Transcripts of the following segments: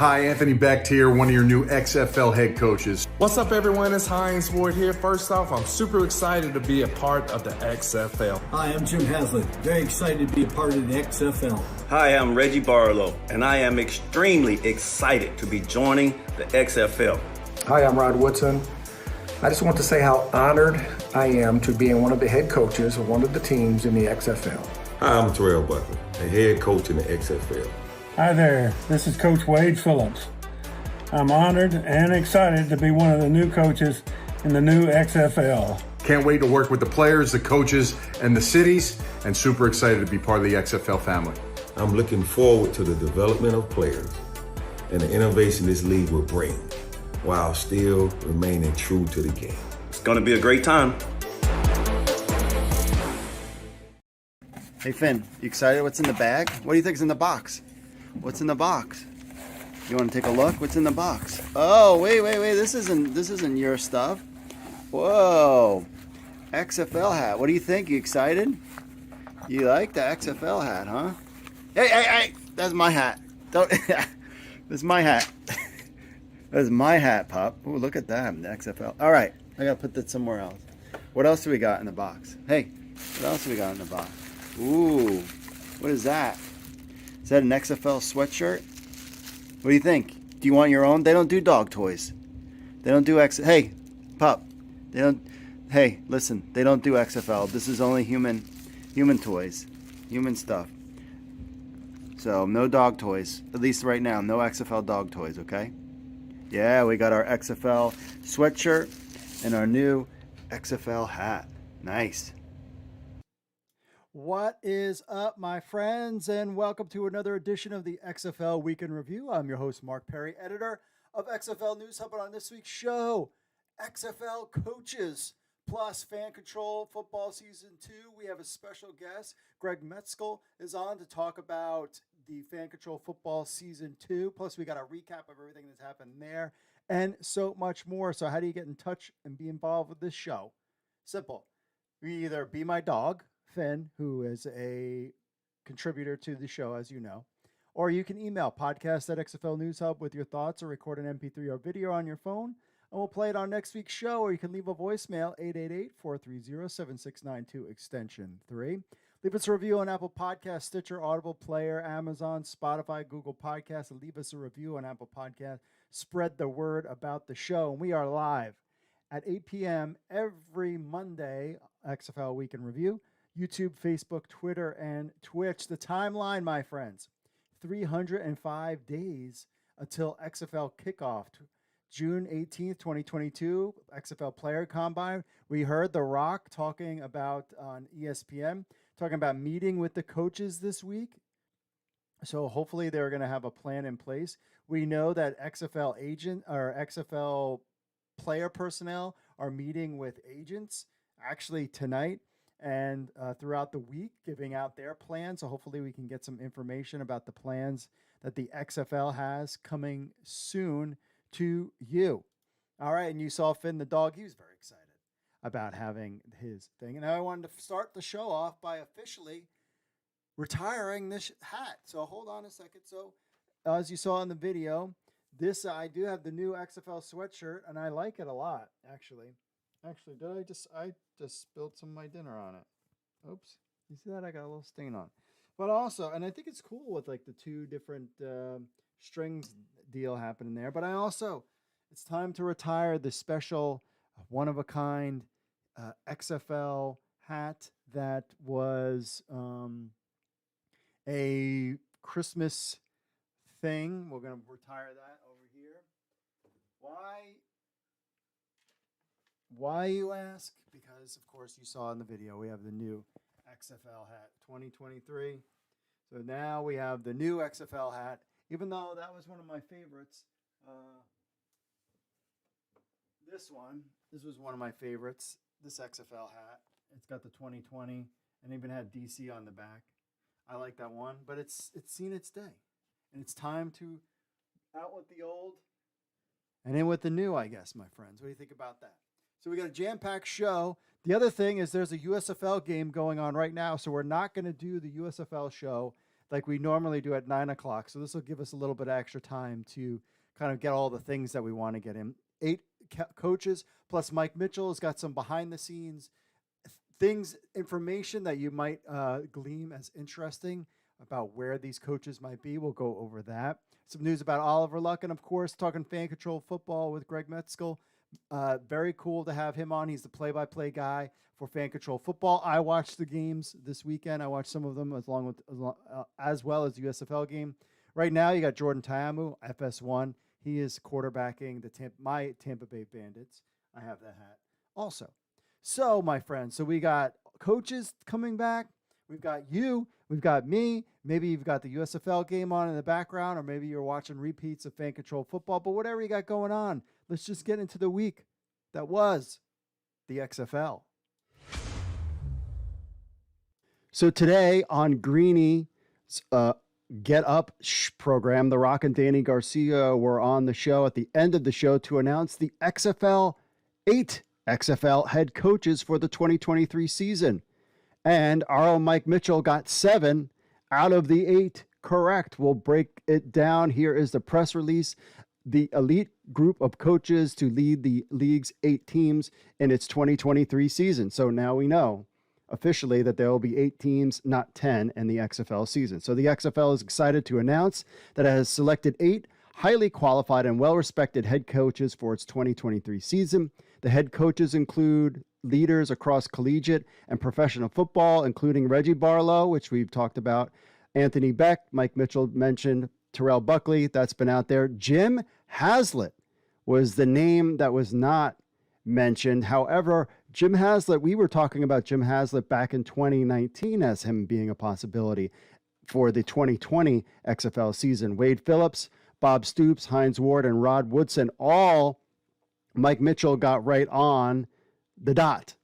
Hi, Anthony Becht here, one of your new XFL head coaches. What's up, everyone? It's Hines Ward here. First off, I'm super excited to be a part of the XFL. Hi, I'm Jim Haslett. Very excited to be a part of the XFL. Hi, I'm Reggie Barlow, and I am extremely excited to be joining the XFL. Hi, I'm Rod Woodson. I just want to say how honored I am to be one of the head coaches of one of the teams in the XFL. Hi, I'm Terrell Butler, the head coach in the XFL. Hi there, this is Coach Wade Phillips. I'm honored and excited to be one of the new coaches in the new XFL. Can't wait to work with the players, the coaches, and the cities, and super excited to be part of the XFL family. I'm looking forward to the development of players and the innovation this league will bring while still remaining true to the game. It's going to be a great time. Hey Finn, you excited? What's in the bag? What do you think is in the box? What's in the box? You want to take a look? What's in the box? Oh, wait. This isn't your stuff. Whoa. XFL hat. What do you think? You excited? You like the XFL hat, huh? Hey. That's my hat. Don't. That's my hat. That's my hat, pup. Ooh, look at that. The XFL. All right. I got to put that somewhere else. What else do we got in the box? Hey, what else do we got in the box? Ooh. What is that? Is that an XFL sweatshirt? What do you think? Do you want your own? They don't do dog toys. They don't do Hey, pup. They don't. Hey, listen. They don't do XFL. This is only human toys, human stuff. So no dog toys. At least right now, no XFL dog toys. Okay? Yeah, we got our XFL sweatshirt and our new XFL hat. Nice. What is up, my friends, and welcome to another edition of the XFL Weekend Review. I'm your host, Mark Perry, editor of XFL News Hub. And on this week's show, XFL Coaches plus Fan Control Football Season 2. We have a special guest. Greg Mescall is on to talk about the Fan Control Football Season 2. Plus, we got a recap of everything that's happened there and so much more. So how do you get in touch and be involved with this show? Simple. You either be my dog, Finn, who is a contributor to the show, as you know, or you can email podcast@XFL News Hub with your thoughts or record an MP3 or video on your phone, and we'll play it on next week's show, or you can leave a voicemail, 888-430-7692, extension 3. Leave us a review on Apple Podcasts, Stitcher, Audible Player, Amazon, Spotify, Google Podcasts, and leave us a review on Apple Podcasts. Spread the word about the show, and we are live at 8 p.m. every Monday, XFL Weekend Review. YouTube, Facebook, Twitter, and Twitch. The timeline, my friends, 305 days until XFL kickoff, June 18th, 2022, XFL Player Combine. We heard The Rock talking about on ESPN, talking about meeting with the coaches this week. So hopefully they're going to have a plan in place. We know that XFL agent or XFL player personnel are meeting with agents actually tonight and throughout the week, giving out their plans. So hopefully we can get some information about the plans that the XFL has coming soon to you. All right, and you saw Finn the dog. He was very excited about having his thing. And I wanted to start the show off by officially retiring this hat. So hold on a second. So as you saw in the video, I do have the new XFL sweatshirt, and I like it a lot, actually. Actually, I just spilled some of my dinner on it. Oops. You see that? I got a little stain on. But also, and I think it's cool with like the two different strings deal happening there. But it's time to retire the special one-of-a-kind XFL hat that was a Christmas thing. We're going to retire that over here. Why, you ask? Because, of course, you saw in the video, we have the new XFL hat 2023. So now we have the new XFL hat, even though that was one of my favorites. This was one of my favorites, this XFL hat. It's got the 2020 and even had DC on the back. I like that one, but it's seen its day. And it's time to out with the old and in with the new, I guess, my friends. What do you think about that? So we got a jam-packed show. The other thing is there's a USFL game going on right now, so we're not going to do the USFL show like we normally do at 9 o'clock. So this will give us a little bit of extra time to kind of get all the things that we want to get in. 8 coaches plus Mike Mitchell has got some behind the scenes things, information that you might glean as interesting about where these coaches might be. We'll go over that. Some news about Oliver Luck, and of course, talking fan control football with Greg Mescall. Very cool to have him on. He's the play-by-play guy for fan control football. I watched the games this weekend. I watched some of them as well as the USFL game. Right now, you got Jordan Tayamu, FS1. He is quarterbacking my Tampa Bay Bandits. I have that hat also. So, my friends, we got coaches coming back. We've got you. We've got me. Maybe you've got the USFL game on in the background, or maybe you're watching repeats of fan control football. But whatever you got going on, let's just get into the week that was the XFL. So today on Greenie's Get Up program, The Rock and Danny Garcia were on the show at the end of the show to announce the XFL 8 XFL head coaches for the 2023 season. And our own Mike Mitchell got 7 out of the 8 correct. We'll break it down. Here is the press release. The elite group of coaches to lead the league's 8 teams in its 2023 season. So now we know officially that there will be 8 teams, not 10, in the XFL season. So the XFL is excited to announce that it has selected 8 highly qualified and well-respected head coaches for its 2023 season. The head coaches include leaders across collegiate and professional football, including Reggie Barlow, which we've talked about, Anthony Beck, Mike Mitchell mentioned, Terrell Buckley, that's been out there. Jim Haslett was the name that was not mentioned. However, Jim Haslett, we were talking about Jim Haslett back in 2019 as him being a possibility for the 2020 XFL season. Wade Phillips, Bob Stoops, Hines Ward, and Rod Woodson, all Mike Mitchell got right on the dot,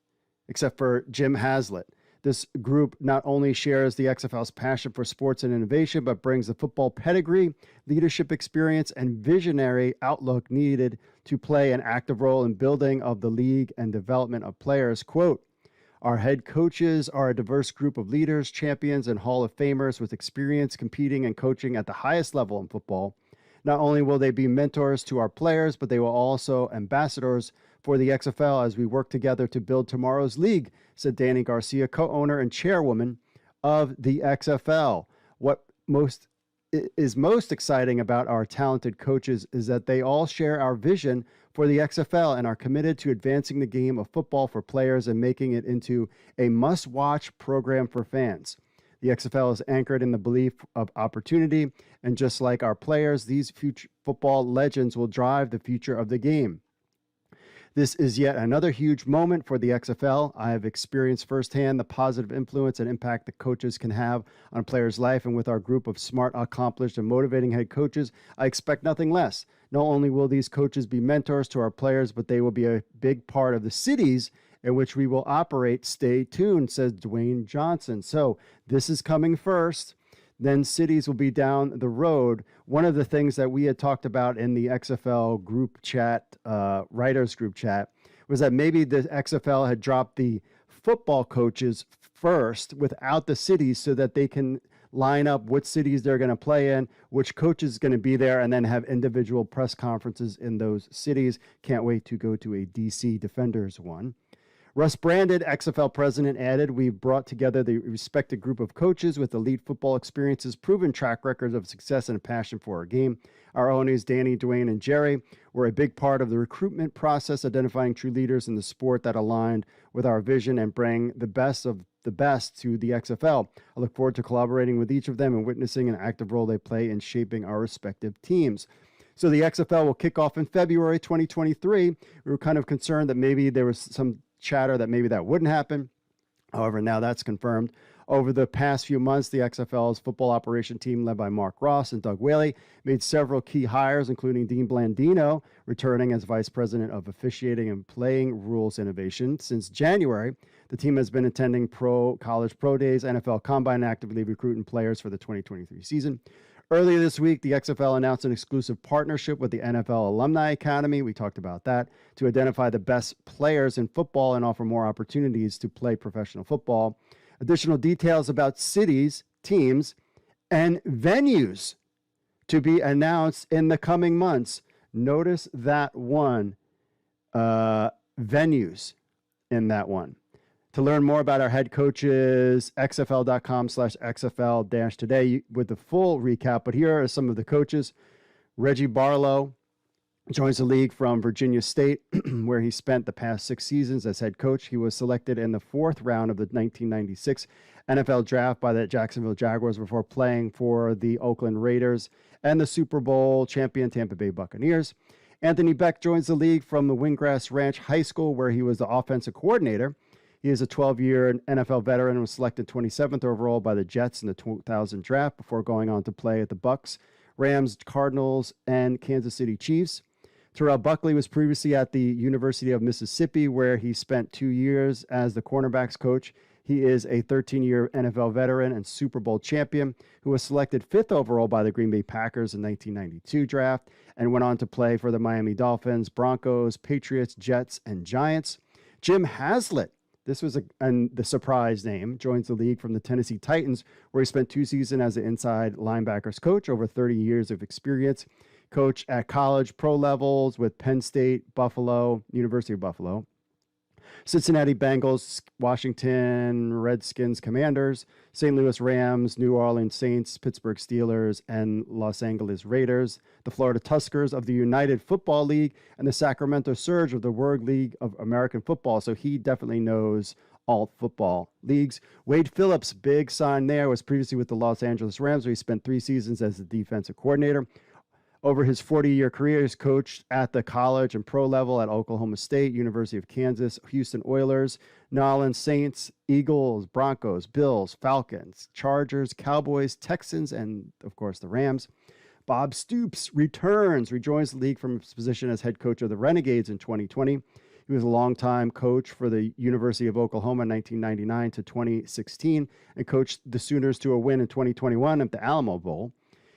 except for Jim Haslett. This group not only shares the XFL's passion for sports and innovation, but brings the football pedigree, leadership experience, and visionary outlook needed to play an active role in building of the league and development of players. Quote, our head coaches are a diverse group of leaders, champions, and Hall of Famers with experience competing and coaching at the highest level in football. Not only will they be mentors to our players, but they will also ambassadors for the XFL as we work together to build tomorrow's league, said Danny Garcia, co-owner and chairwoman of the XFL. What is most exciting about our talented coaches is that they all share our vision for the XFL and are committed to advancing the game of football for players and making it into a must-watch program for fans. The XFL is anchored in the belief of opportunity, and just like our players, these future football legends will drive the future of the game. This is yet another huge moment for the XFL. I have experienced firsthand the positive influence and impact that coaches can have on a player's life, and with our group of smart, accomplished, and motivating head coaches, I expect nothing less. Not only will these coaches be mentors to our players, but they will be a big part of the cities in which we will operate. Stay tuned, says Dwayne Johnson. So this is coming first. Then cities will be down the road. One of the things that we had talked about in the XFL group chat, writers group chat, was that maybe the XFL had dropped the football coaches first without the cities so that they can line up what cities they're going to play in, which coach is going to be there, and then have individual press conferences in those cities. Can't wait to go to a DC Defenders one. Russ Brandon, XFL president, added, we've brought together the respected group of coaches with elite football experiences, proven track records of success, and a passion for our game. Our owners, Danny, Dwayne, and Jerry, were a big part of the recruitment process, identifying true leaders in the sport that aligned with our vision and bring the best of the best to the XFL. I look forward to collaborating with each of them and witnessing an active role they play in shaping our respective teams. So the XFL will kick off in February 2023. We were kind of concerned that maybe there was some chatter that maybe that wouldn't happen. However, now that's confirmed. Over the past few months, the XFL's football operation team, led by Mark Ross and Doug Whaley, made several key hires, including Dean Blandino, returning as vice president of officiating and playing rules innovation. Since January, the team has been attending college pro days, NFL combine, and actively recruiting players for the 2023 season. Earlier this week, the XFL announced an exclusive partnership with the NFL Alumni Academy. We talked about that to identify the best players in football and offer more opportunities to play professional football. Additional details about cities, teams, and venues to be announced in the coming months. Notice that one, venues in that one. To learn more about our head coaches, xfl.com/xfl-today with the full recap. But here are some of the coaches. Reggie Barlow joins the league from Virginia State, where he spent the past 6 seasons as head coach. He was selected in the 4th round of the 1996 NFL draft by the Jacksonville Jaguars before playing for the Oakland Raiders and the Super Bowl champion Tampa Bay Buccaneers. Anthony Beck joins the league from the Windgrass Ranch High School, where he was the offensive coordinator. He is a 12-year NFL veteran and was selected 27th overall by the Jets in the 2000 draft before going on to play at the Bucs, Rams, Cardinals, and Kansas City Chiefs. Terrell Buckley was previously at the University of Mississippi, where he spent 2 years as the cornerbacks coach. He is a 13-year NFL veteran and Super Bowl champion who was selected 5th overall by the Green Bay Packers in 1992 draft and went on to play for the Miami Dolphins, Broncos, Patriots, Jets, and Giants. Jim Haslett, this was the surprise name, joins the league from the Tennessee Titans, where he spent 2 seasons as an inside linebackers coach, over 30 years of experience. Coach at college, pro levels with Penn State, Buffalo, University of Buffalo, Cincinnati Bengals, Washington Redskins Commanders, St. Louis Rams, New Orleans Saints, Pittsburgh Steelers, and Los Angeles Raiders, the Florida Tuskers of the United Football League, and the Sacramento Surge of the World League of American Football. So he definitely knows all football leagues. Wade Phillips, big sign there, was previously with the Los Angeles Rams, where he spent 3 seasons as the defensive coordinator. Over his 40-year career, he's coached at the college and pro level at Oklahoma State, University of Kansas, Houston Oilers, New Orleans Saints, Eagles, Broncos, Bills, Falcons, Chargers, Cowboys, Texans, and, of course, the Rams. Bob Stoops rejoins the league from his position as head coach of the Renegades in 2020. He was a longtime coach for the University of Oklahoma in 1999 to 2016 and coached the Sooners to a win in 2021 at the Alamo Bowl.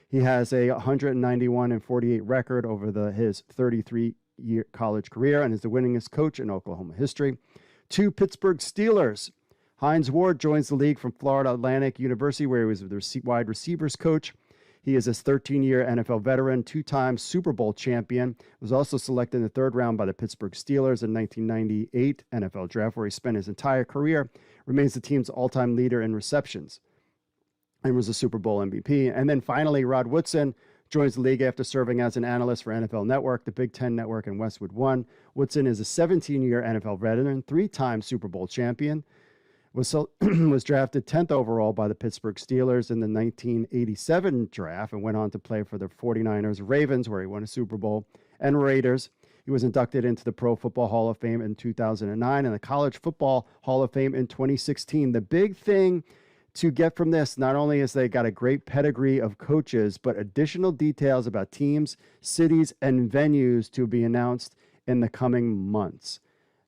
He has a 191-48 record over his 33-year college career and is the winningest coach in Oklahoma history. 2 Pittsburgh Steelers. Hines Ward joins the league from Florida Atlantic University, where he was the wide receivers coach. He is a 13-year NFL veteran, 2-time Super Bowl champion. Was also selected in the 3rd round by the Pittsburgh Steelers in 1998 NFL draft, where he spent his entire career. Remains the team's all-time leader in receptions and was a Super Bowl MVP. And then finally, Rod Woodson joins the league after serving as an analyst for NFL Network, the Big Ten Network, and Westwood One. Woodson is a 17-year NFL veteran, 3-time Super Bowl champion, was drafted 10th overall by the Pittsburgh Steelers in the 1987 draft and went on to play for the 49ers, Ravens, where he won a Super Bowl, and Raiders. He was inducted into the Pro Football Hall of Fame in 2009 and the College Football Hall of Fame in 2016. The big thing to get from this, not only is they got a great pedigree of coaches, but additional details about teams, cities, and venues to be announced in the coming months.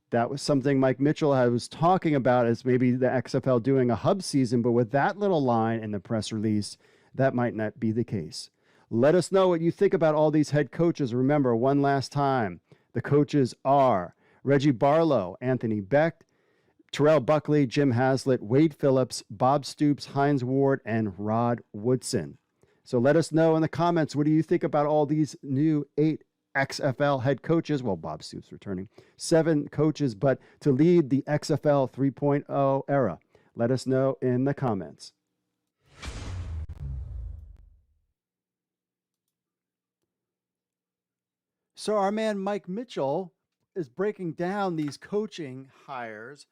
That was something Mike Mitchell was talking about as maybe the XFL doing a hub season, but with that little line in the press release, that might not be the case. Let us know what you think about all these head coaches. Remember, one last time, the coaches are Reggie Barlow, Anthony Beck, Terrell Buckley, Jim Haslett, Wade Phillips, Bob Stoops, Hines Ward, and Rod Woodson. So let us know in the comments, what do you think about all these new 8 XFL head coaches? Well, Bob Stoops returning. 7 coaches, but to lead the XFL 3.0 era. Let us know in the comments. So our man Mike Mitchell is breaking down these coaching hires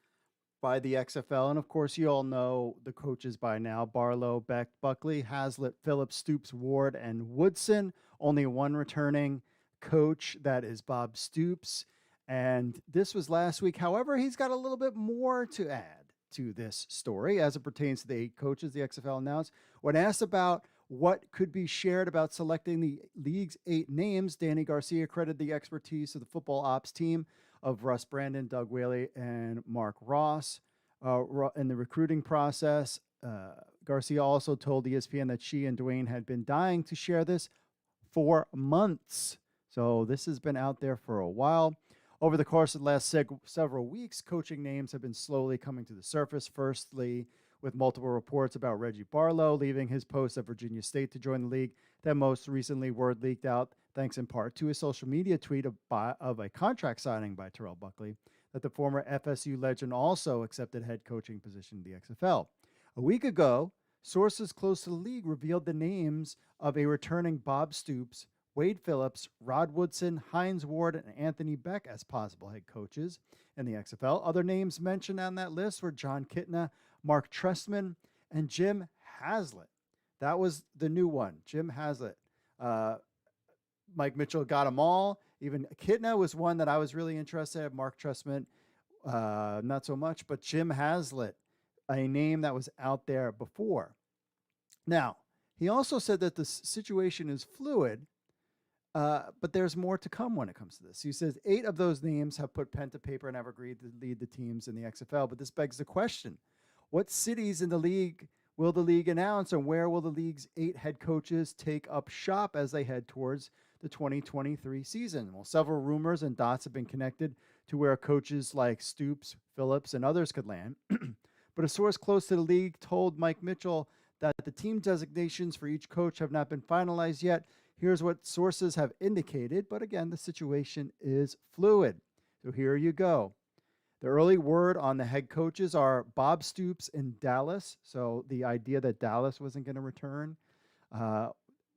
by the XFL. And of course, you all know the coaches by now: Barlow, Beck, Buckley, Haslett, Phillips, Stoops, Ward, and Woodson. Only one returning coach, that is Bob Stoops. And this was last week. However, he's got a little bit more to add to this story as it pertains to the 8 coaches the XFL announced. When asked about what could be shared about selecting the league's 8 names, Danny Garcia credited the expertise of the football ops team of Russ Brandon, Doug Whaley, and Mark Ross in the recruiting process. Garcia also told ESPN that she and Dwayne had been dying to share this for months. So this has been out there for a while. Over the course of the last several weeks, coaching names have been slowly coming to the surface. Firstly, with multiple reports about Reggie Barlow leaving his post at Virginia State to join the league. Then most recently, word leaked out, thanks in part to a social media tweet of a contract signing by Terrell Buckley, that the former FSU legend also accepted head coaching position in the XFL. A week ago, sources close to the league revealed the names of a returning Bob Stoops, Wade Phillips, Rod Woodson, Hines Ward, and Anthony Beck as possible head coaches in the XFL. Other names mentioned on that list were John Kitna, Mark Trestman, and Jim Haslett. That was the new one, Jim Haslett. Mike Mitchell got them all. Even Kitna was one that I was really interested in. Mark Trestman, not so much, but Jim Haslett, a name that was out there before. Now, he also said that the situation is fluid, but there's more to come when it comes to this. He says 8 of those names have put pen to paper and have agreed to lead the teams in the XFL, but this begs the question, what cities in the league will the league announce, and where will the league's 8 head coaches take up shop as they head towards the 2023 season? Well, several rumors and dots have been connected to where coaches like Stoops, Phillips, and others could land. But a source close to the league told Mike Mitchell that the team designations for each coach have not been finalized yet. Here's what sources have indicated, but again, the situation is fluid. So here you go. The early word on the head coaches are Bob Stoops in Dallas. So the idea that Dallas wasn't going to return,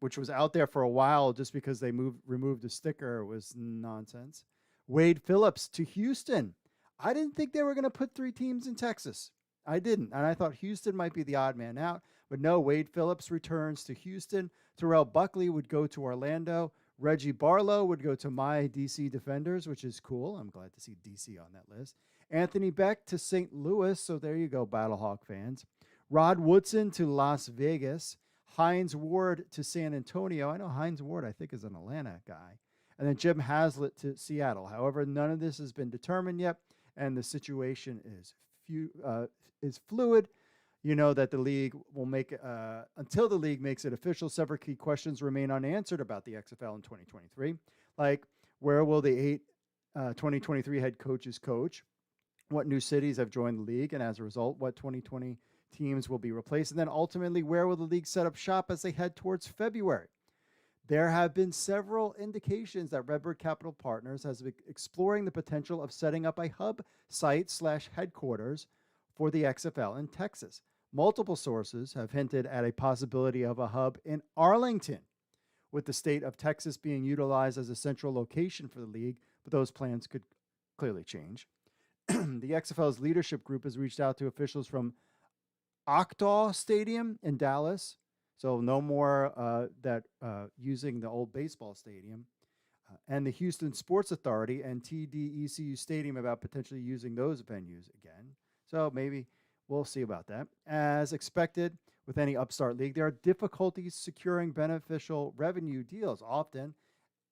which was out there for a while just because they removed the sticker, was nonsense. Wade Phillips to Houston. I didn't think they were going to put 3 teams in Texas. I didn't. And I thought Houston might be the odd man out. But no, Wade Phillips returns to Houston. Terrell Buckley would go to Orlando. Reggie Barlow would go to my DC Defenders, which is cool. I'm glad to see DC on that list. Anthony Beck to St. Louis. So there you go, Battlehawk fans. Rod Woodson to Las Vegas. Hines Ward to San Antonio. I know Hines Ward, I think, is an Atlanta guy. And then Jim Haslett to Seattle. However, none of this has been determined yet, and the situation is fluid. You know that the league will make, until the league makes it official, several key questions remain unanswered about the XFL in 2023. Like, where will the 8 2023 head coaches coach? What new cities have joined the league? And as a result, what 2020 teams will be replaced? And then ultimately, where will the league set up shop as they head towards February? There have been several indications that Redbird Capital Partners has been exploring the potential of setting up a hub site / headquarters for the XFL in Texas. Multiple sources have hinted at a possibility of a hub in Arlington, with the state of Texas being utilized as a central location for the league, but those plans could clearly change. The XFL's leadership group has reached out to officials from Octaw Stadium in Dallas, so no more using the old baseball stadium, and the Houston Sports Authority and TDECU Stadium about potentially using those venues again. So maybe we'll see about that. As expected with any upstart league, there are difficulties securing beneficial revenue deals often,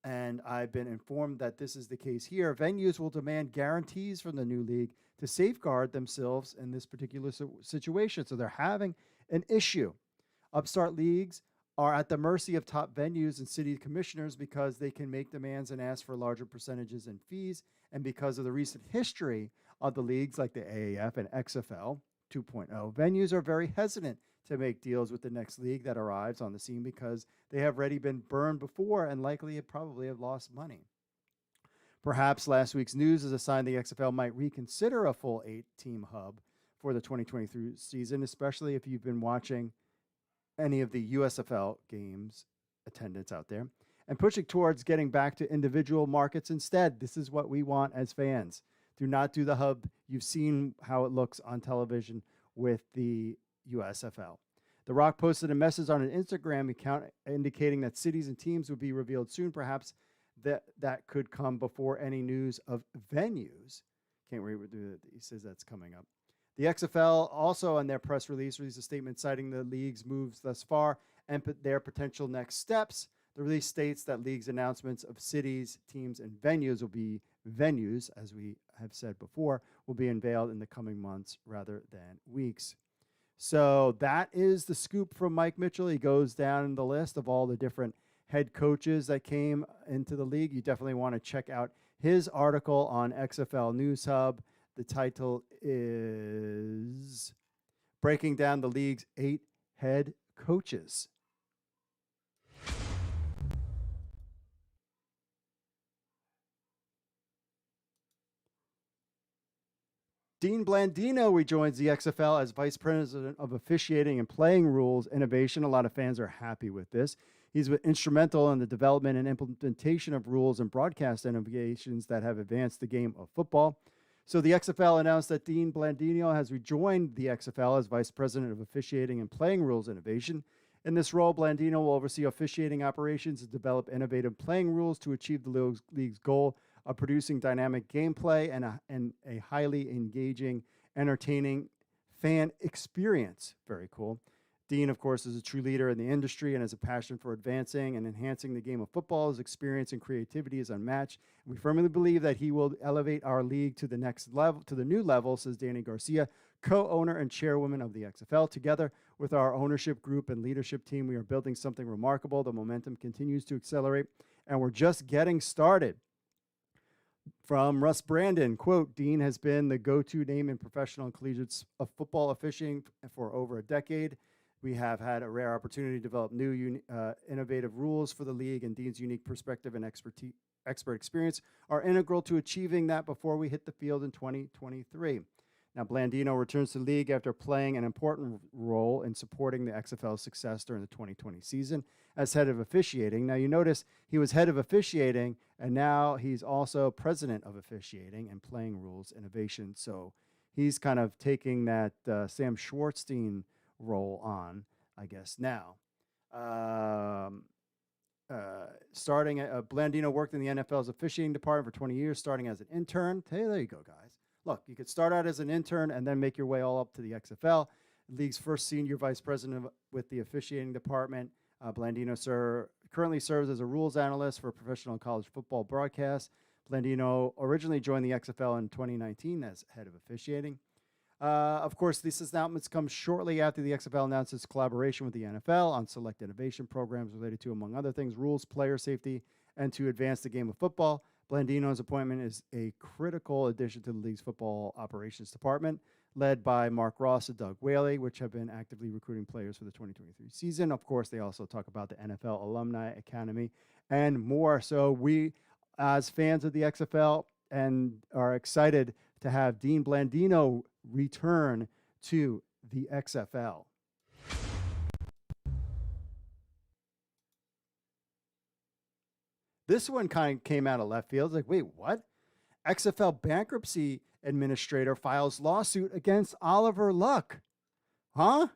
and I've been informed that this is the case here. Venues will demand guarantees from the new league to safeguard themselves in this particular situation. So they're having an issue. Upstart leagues are at the mercy of top venues and city commissioners because they can make demands and ask for larger percentages and fees. And because of the recent history of the leagues like the AAF and XFL 2.0, venues are very hesitant to make deals with the next league that arrives on the scene because they have already been burned before and likely probably have lost money. Perhaps last week's news is a sign the XFL might reconsider a full 8-team hub for the 2023 season, especially if you've been watching any of the USFL games attendance out there, and pushing towards getting back to individual markets instead. This is what we want as fans. Do not do the hub. You've seen how it looks on television with the USFL. The Rock posted a message on an Instagram account indicating that cities and teams would be revealed soon. Perhaps that could come before any news of venues. Can't read what he says that's coming up. The XFL also, in their press release, released a statement citing the league's moves thus far and their potential next steps. The release states that league's announcements of cities, teams, and venues will be venues, as we have said before, will be unveiled in the coming months rather than weeks. So that is the scoop from Mike Mitchell. He goes down the list of all the different head coaches that came into the league. You definitely want to check out his article on XFL News Hub. The title is breaking down the league's 8 head coaches. Dean Blandino rejoins the XFL as Vice President of Officiating and Playing Rules Innovation. A lot of fans are happy with this. He's been instrumental in the development and implementation of rules and broadcast innovations that have advanced the game of football. So the XFL announced that Dean Blandino has rejoined the XFL as Vice President of Officiating and Playing Rules Innovation. In this role, Blandino will oversee officiating operations and develop innovative playing rules to achieve the league's goal of producing dynamic gameplay and a highly engaging, entertaining fan experience. Very cool. Dean, of course, is a true leader in the industry and has a passion for advancing and enhancing the game of football. His experience and creativity is unmatched. We firmly believe that he will elevate our league to the next level, to the new level, says Danny Garcia, co-owner and chairwoman of the XFL. Together with our ownership group and leadership team, we are building something remarkable. The momentum continues to accelerate, and we're just getting started. From Russ Brandon, quote, Dean has been the go-to name in professional and collegiate of football officiating for over a decade. We have had a rare opportunity to develop new, innovative rules for the league, and Dean's unique perspective and expert experience are integral to achieving that before we hit the field in 2023. Now, Blandino returns to the league after playing an important role in supporting the XFL's success during the 2020 season as head of officiating. Now, you notice he was head of officiating, and now he's also president of officiating and playing rules innovation. So he's kind of taking that Sam Schwartzstein role on, I guess, now. Blandino worked in the NFL's officiating department for 20 years, starting as an intern. Hey, there you go, guys. Look, you could start out as an intern and then make your way all up to the XFL. The league's first senior vice president with the officiating department. Blandino currently serves as a rules analyst for professional and college football broadcasts. Blandino originally joined the XFL in 2019 as head of officiating. Of course, these announcements come shortly after the XFL announced its collaboration with the NFL on select innovation programs related to, among other things, rules, player safety, and to advance the game of football. Blandino's appointment is a critical addition to the league's football operations department, led by Mark Ross and Doug Whaley, which have been actively recruiting players for the 2023 season. Of course, they also talk about the NFL Alumni Academy and more. So we, as fans of the XFL, and are excited to have Dean Blandino return to the XFL. This one kind of came out of left field. Like, wait, what? XFL bankruptcy administrator files lawsuit against Oliver Luck. Huh?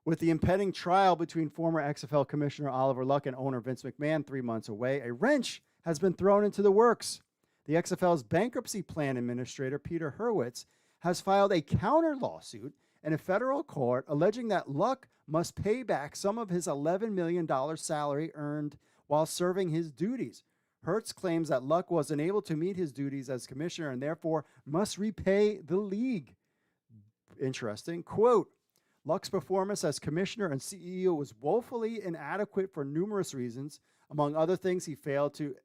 With the impending trial between former XFL Commissioner Oliver Luck and owner Vince McMahon 3 months away, a wrench has been thrown into the works. The XFL's bankruptcy plan administrator, Peter Hurwitz, has filed a counter lawsuit in a federal court alleging that Luck must pay back some of his $11 million salary earned while serving his duties. Hertz claims that Luck was unable to meet his duties as commissioner and therefore must repay the league. Interesting. Quote, Luck's performance as commissioner and CEO was woefully inadequate for numerous reasons. Among other things, he failed to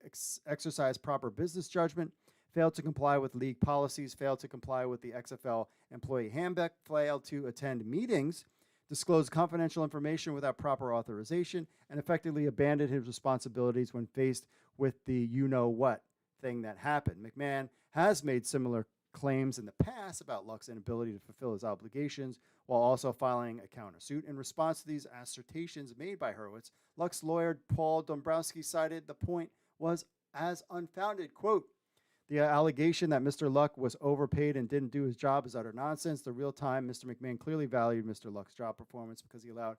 exercise proper business judgment, failed to comply with league policies, failed to comply with the XFL employee handbook, failed to attend meetings, disclosed confidential information without proper authorization, and effectively abandoned his responsibilities when faced with the you-know-what thing that happened. McMahon has made similar claims in the past about Luck's inability to fulfill his obligations while also filing a countersuit. In response to these assertions made by Hurwitz, Luck's lawyer Paul Dombrowski cited the point was as unfounded. Quote, the allegation that Mr. Luck was overpaid and didn't do his job is utter nonsense. The real time, Mr. McMahon clearly valued Mr. Luck's job performance because he allowed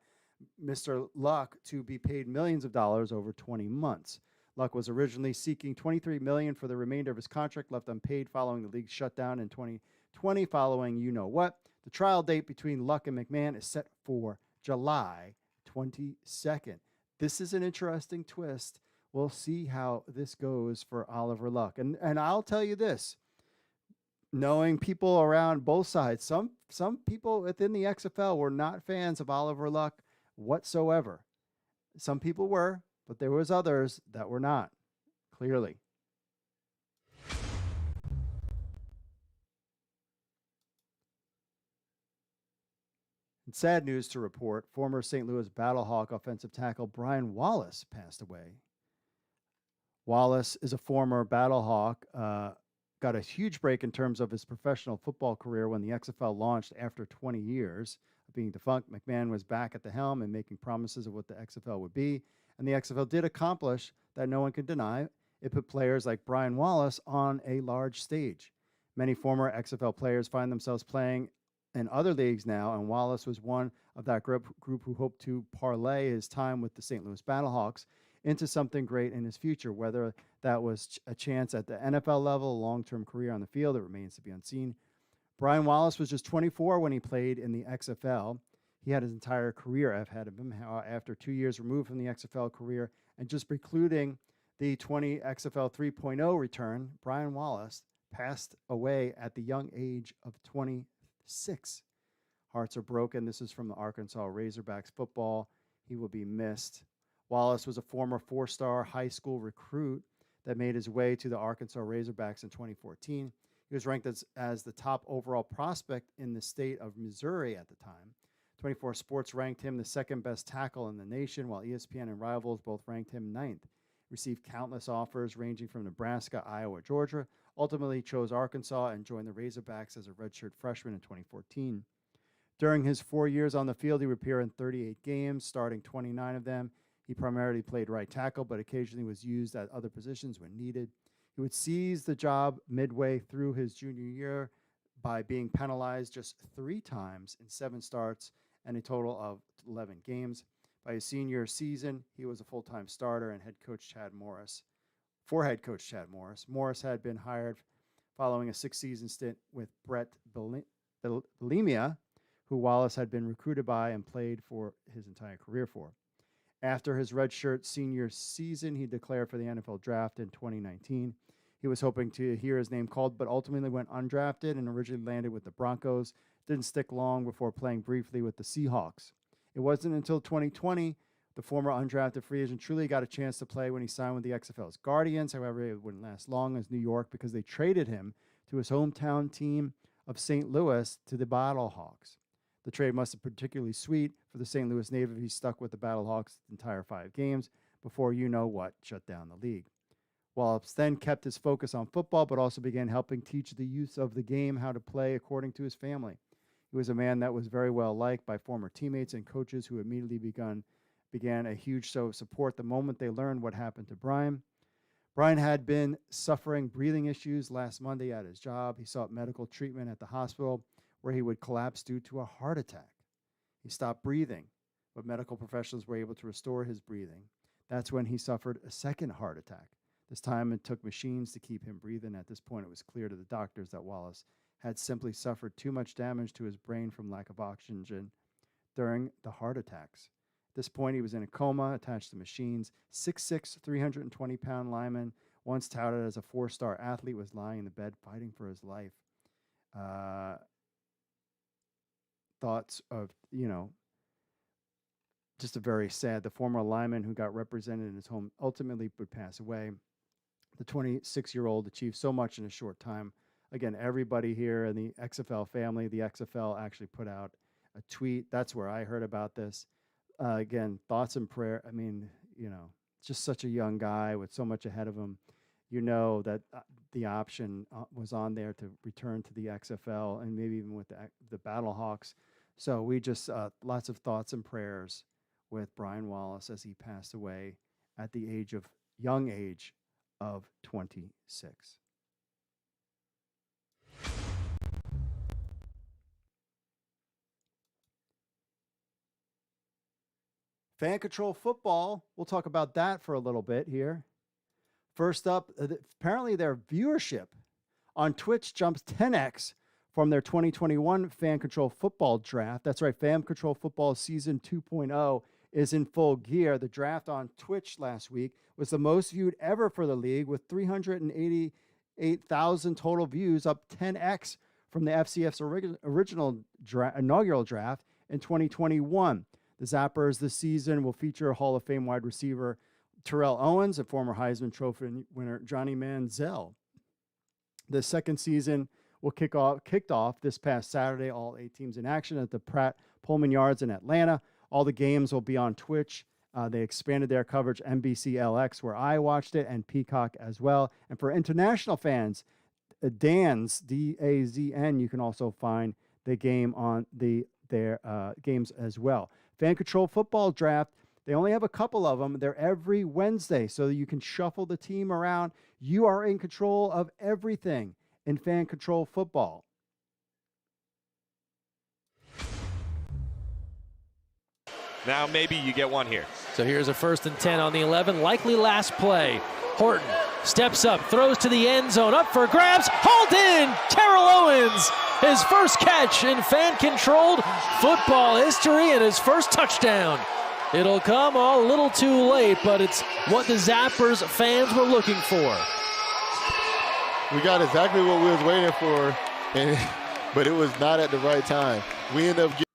Mr. Luck to be paid millions of dollars over 20 months. Luck was originally seeking $23 million for the remainder of his contract left unpaid following the league's shutdown in 2020 following you-know-what. The trial date between Luck and McMahon is set for July 22nd. This is an interesting twist. We'll see how this goes for Oliver Luck. And I'll tell you this, knowing people around both sides, some people within the XFL were not fans of Oliver Luck whatsoever. Some people were, but there was others that were not, clearly. sad news to report. Former St. Louis Battlehawk offensive tackle Brian Wallace passed away. Wallace is a former Battlehawk, got a huge break in terms of his professional football career when the XFL launched after 20 years of being defunct. McMahon was back at the helm and making promises of what the XFL would be, and the XFL did accomplish that no one can deny. It put players like Brian Wallace on a large stage. Many former XFL players find themselves playing in other leagues now, and Wallace was one of that group who hoped to parlay his time with the St. Louis Battlehawks into something great in his future. Whether that was a chance at the NFL level, a long-term career on the field, it remains to be unseen. Brian Wallace was just 24 when he played in the XFL. He had his entire career ahead of him. After 2 years removed from the XFL career and just precluding the XFL 3.0 return, Brian Wallace passed away at the young age of 26. Hearts are broken. This is from the Arkansas Razorbacks football. He will be missed. Wallace was a former 4-star high school recruit that made his way to the Arkansas Razorbacks in 2014. He was ranked as the top overall prospect in the state of Missouri at the time. 24 Sports ranked him the second best tackle in the nation, while ESPN and Rivals both ranked him 9th. Received countless offers ranging from Nebraska, Iowa, Georgia. Ultimately chose Arkansas and joined the Razorbacks as a redshirt freshman in 2014. During his 4 years on the field, he would appear in 38 games, starting 29 of them. He primarily played right tackle, but occasionally was used at other positions when needed. He would seize the job midway through his junior year by being penalized just 3 times in 7 starts and a total of 11 games. By his senior season, he was a full-time starter and head coach Chad Morris. Morris had been hired following a 6-season stint with Brett Bielema, who Wallace had been recruited by and played for his entire career for. After his redshirt senior season, he declared for the NFL draft in 2019. He was hoping to hear his name called, but ultimately went undrafted and originally landed with the Broncos. Didn't stick long before playing briefly with the Seahawks. It wasn't until 2020 the former undrafted free agent truly got a chance to play when he signed with the XFL's Guardians. However, it wouldn't last long as New York because they traded him to his hometown team of St. Louis to the Battlehawks. The trade must have been particularly sweet for the St. Louis native. He stuck with the Battlehawks the entire 5 games before shut down the league. Wallace then kept his focus on football, but also began helping teach the youth of the game how to play according to his family. He was a man that was very well liked by former teammates and coaches who immediately began a huge show of support the moment they learned what happened to Brian. Brian had been suffering breathing issues last Monday at his job. He sought medical treatment at the hospital where he would collapse due to a heart attack. He stopped breathing, but medical professionals were able to restore his breathing. That's when he suffered a second heart attack. This time it took machines to keep him breathing. At this point, it was clear to the doctors that Wallace had simply suffered too much damage to his brain from lack of oxygen during the heart attacks. At this point, he was in a coma, attached to machines. 6'6", 320-pound lineman, once touted as a 4-star athlete, was lying in the bed fighting for his life. Thoughts of, just a very sad. The former lineman who got represented in his home ultimately would pass away. The 26-year-old achieved so much in a short time. Again, everybody here in the XFL family, the XFL actually put out a tweet. That's where I heard about this. Again, thoughts and prayer. I mean, just such a young guy with so much ahead of him. That the option was on there to return to the XFL and maybe even with the Battlehawks. So we just, lots of thoughts and prayers with Brian Wallace as he passed away at the young age of 26. Fan control football. We'll talk about that for a little bit here. First up, apparently their viewership on Twitch jumps 10x from their 2021 Fan Control Football draft. That's right, Fan Control Football Season 2.0 is in full gear. The draft on Twitch last week was the most viewed ever for the league with 388,000 total views, up 10x from the FCF's inaugural draft in 2021. The Zappers this season will feature Hall of Fame wide receiver Terrell Owens and former Heisman Trophy winner Johnny Manziel. The second season will kicked off this past Saturday. All 8 teams in action at the Pratt Pullman Yards in Atlanta. All the games will be on Twitch. They expanded their coverage, NBCLX, where I watched it, and Peacock as well. And for international fans, Dan's, DAZN, you can also find the game on their games as well. Fan Control Football Draft, they only have a couple of them. They're every Wednesday, so you can shuffle the team around. You are in control of everything in Fan Control Football. Now maybe you get one here. So here's a 1st and 10 on the 11. Likely last play. Horton steps up, throws to the end zone, up for grabs, hauled in! Terrell Owens, his first catch in fan-controlled football history and his first touchdown. It'll come a little too late, but it's what the Zappers fans were looking for. We got exactly what we was waiting for, but it was not at the right time. We end up getting...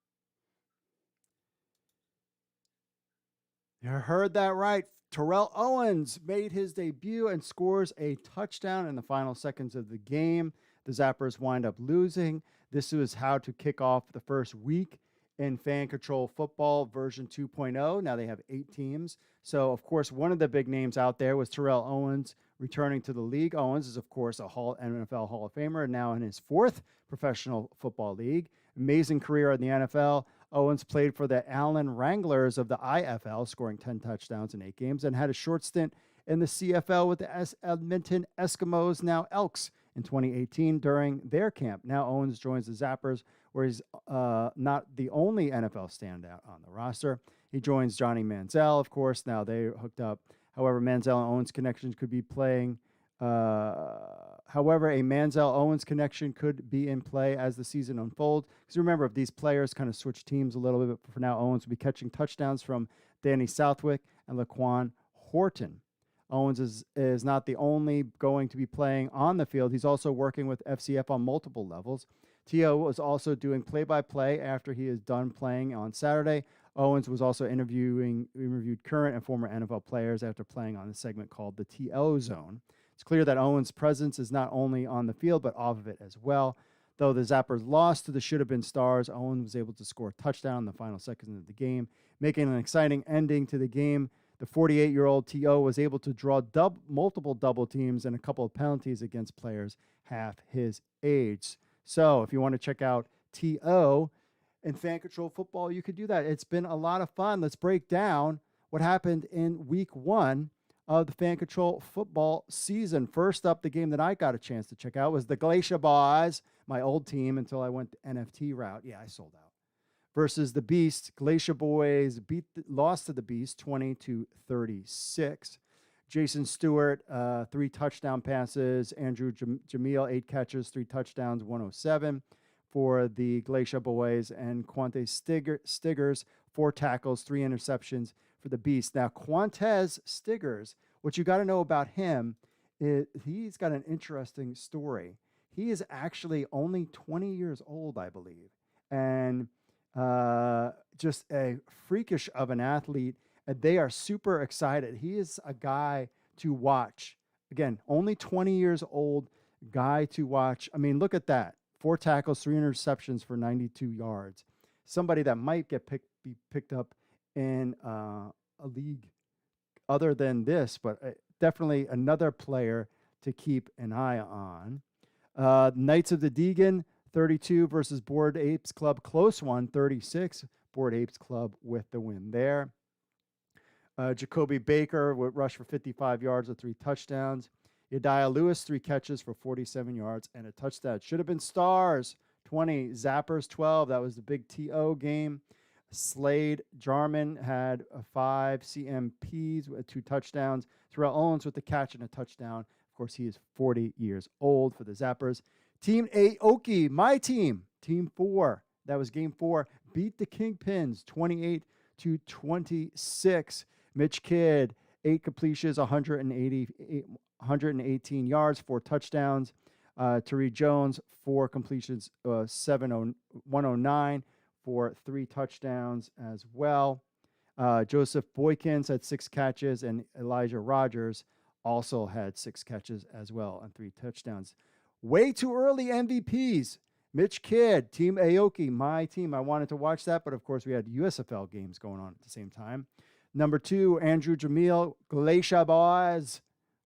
You heard that right. Terrell Owens made his debut and scores a touchdown in the final seconds of the game. The Zappers wind up losing. This was how to kick off the first week in Fan Control Football version 2.0. Now they have 8 teams. So, of course, one of the big names out there was Terrell Owens returning to the league. Owens is, of course, a NFL Hall of Famer, now in his 4th professional football league. Amazing career in the NFL. Owens played for the Allen Wranglers of the IFL, scoring 10 touchdowns in 8 games, and had a short stint in the CFL with the Edmonton Eskimos, now Elks, in 2018 during their camp. Now Owens joins the Zappers, where he's not the only NFL standout on the roster. He joins Johnny Manziel, of course. Now they hooked up. However, Manziel and Owens connections could be playing. However, a Manziel-Owens connection could be in play as the season unfolds. Because remember, if these players kind of switch teams a little bit, for now, Owens will be catching touchdowns from Danny Southwick and Laquan Horton. Owens is not the only going to be playing on the field. He's also working with FCF on multiple levels. T.O. was also doing play-by-play after he is done playing on Saturday. Owens was also interviewed current and former NFL players after playing on a segment called the T.O. Zone. It's clear that Owens' presence is not only on the field, but off of it as well. Though the Zappers lost to the should-have-been Stars, Owens was able to score a touchdown in the final seconds of the game, making an exciting ending to the game. The 48-year-old T.O. was able to draw multiple double teams and a couple of penalties against players half his age. So if you want to check out T.O. in Fan Control Football, you could do that. It's been a lot of fun. Let's break down what happened in Week 1 of the Fan Control Football season. First up, the game that I got a chance to check out was the Glacier Boys, my old team until I went the NFT route. Yeah, I sold out. Versus the Beast. Glacier Boys lost to the Beast 20-36. Jason Stewart, 3 touchdown passes. Andrew Jamil, 8 catches, 3 touchdowns, 107 for the Glacier Boys. And Quante Stiggers, 4 tackles, 3 interceptions for the Beast. Now, Quantez Stiggers, what you got to know about him is he's got an interesting story. He is actually only 20 years old, I believe, and just a freakish of an athlete. And they are super excited. He is a guy to watch. Again, only 20 years old, guy to watch. I mean, look at that. 4 tackles, 3 interceptions for 92 yards. Somebody that might be picked up in a league other than this, but definitely another player to keep an eye on. Knights of the Deegan, 32 versus Bored Apes Club. Close one, 36. Bored Apes Club with the win there. Jacoby Baker would rush for 55 yards with 3 touchdowns. Yediah Lewis, 3 catches for 47 yards and a touchdown. Should have been Stars, 20. Zappers, 12. That was the big TO game. Slade Jarman had 5 CMPs with 2 touchdowns. Terrell Owens with the catch and a touchdown. Of course, he is 40 years old for the Zappers. Team Aoki, my team, Team 4. That was game 4. Beat the Kingpins 28-26. Mitch Kidd, 8 completions, 118 yards, 4 touchdowns. Tari Jones, 4 completions, 109 for 3 touchdowns as well. Joseph Boykins had 6 catches, and Elijah Rogers also had 6 catches as well and 3 touchdowns. Way too early MVPs. Mitch Kidd, Team Aoki, my team. I wanted to watch that, but of course we had USFL games going on at the same time. Number 2, Andrew Jamil, Glacia Boaz,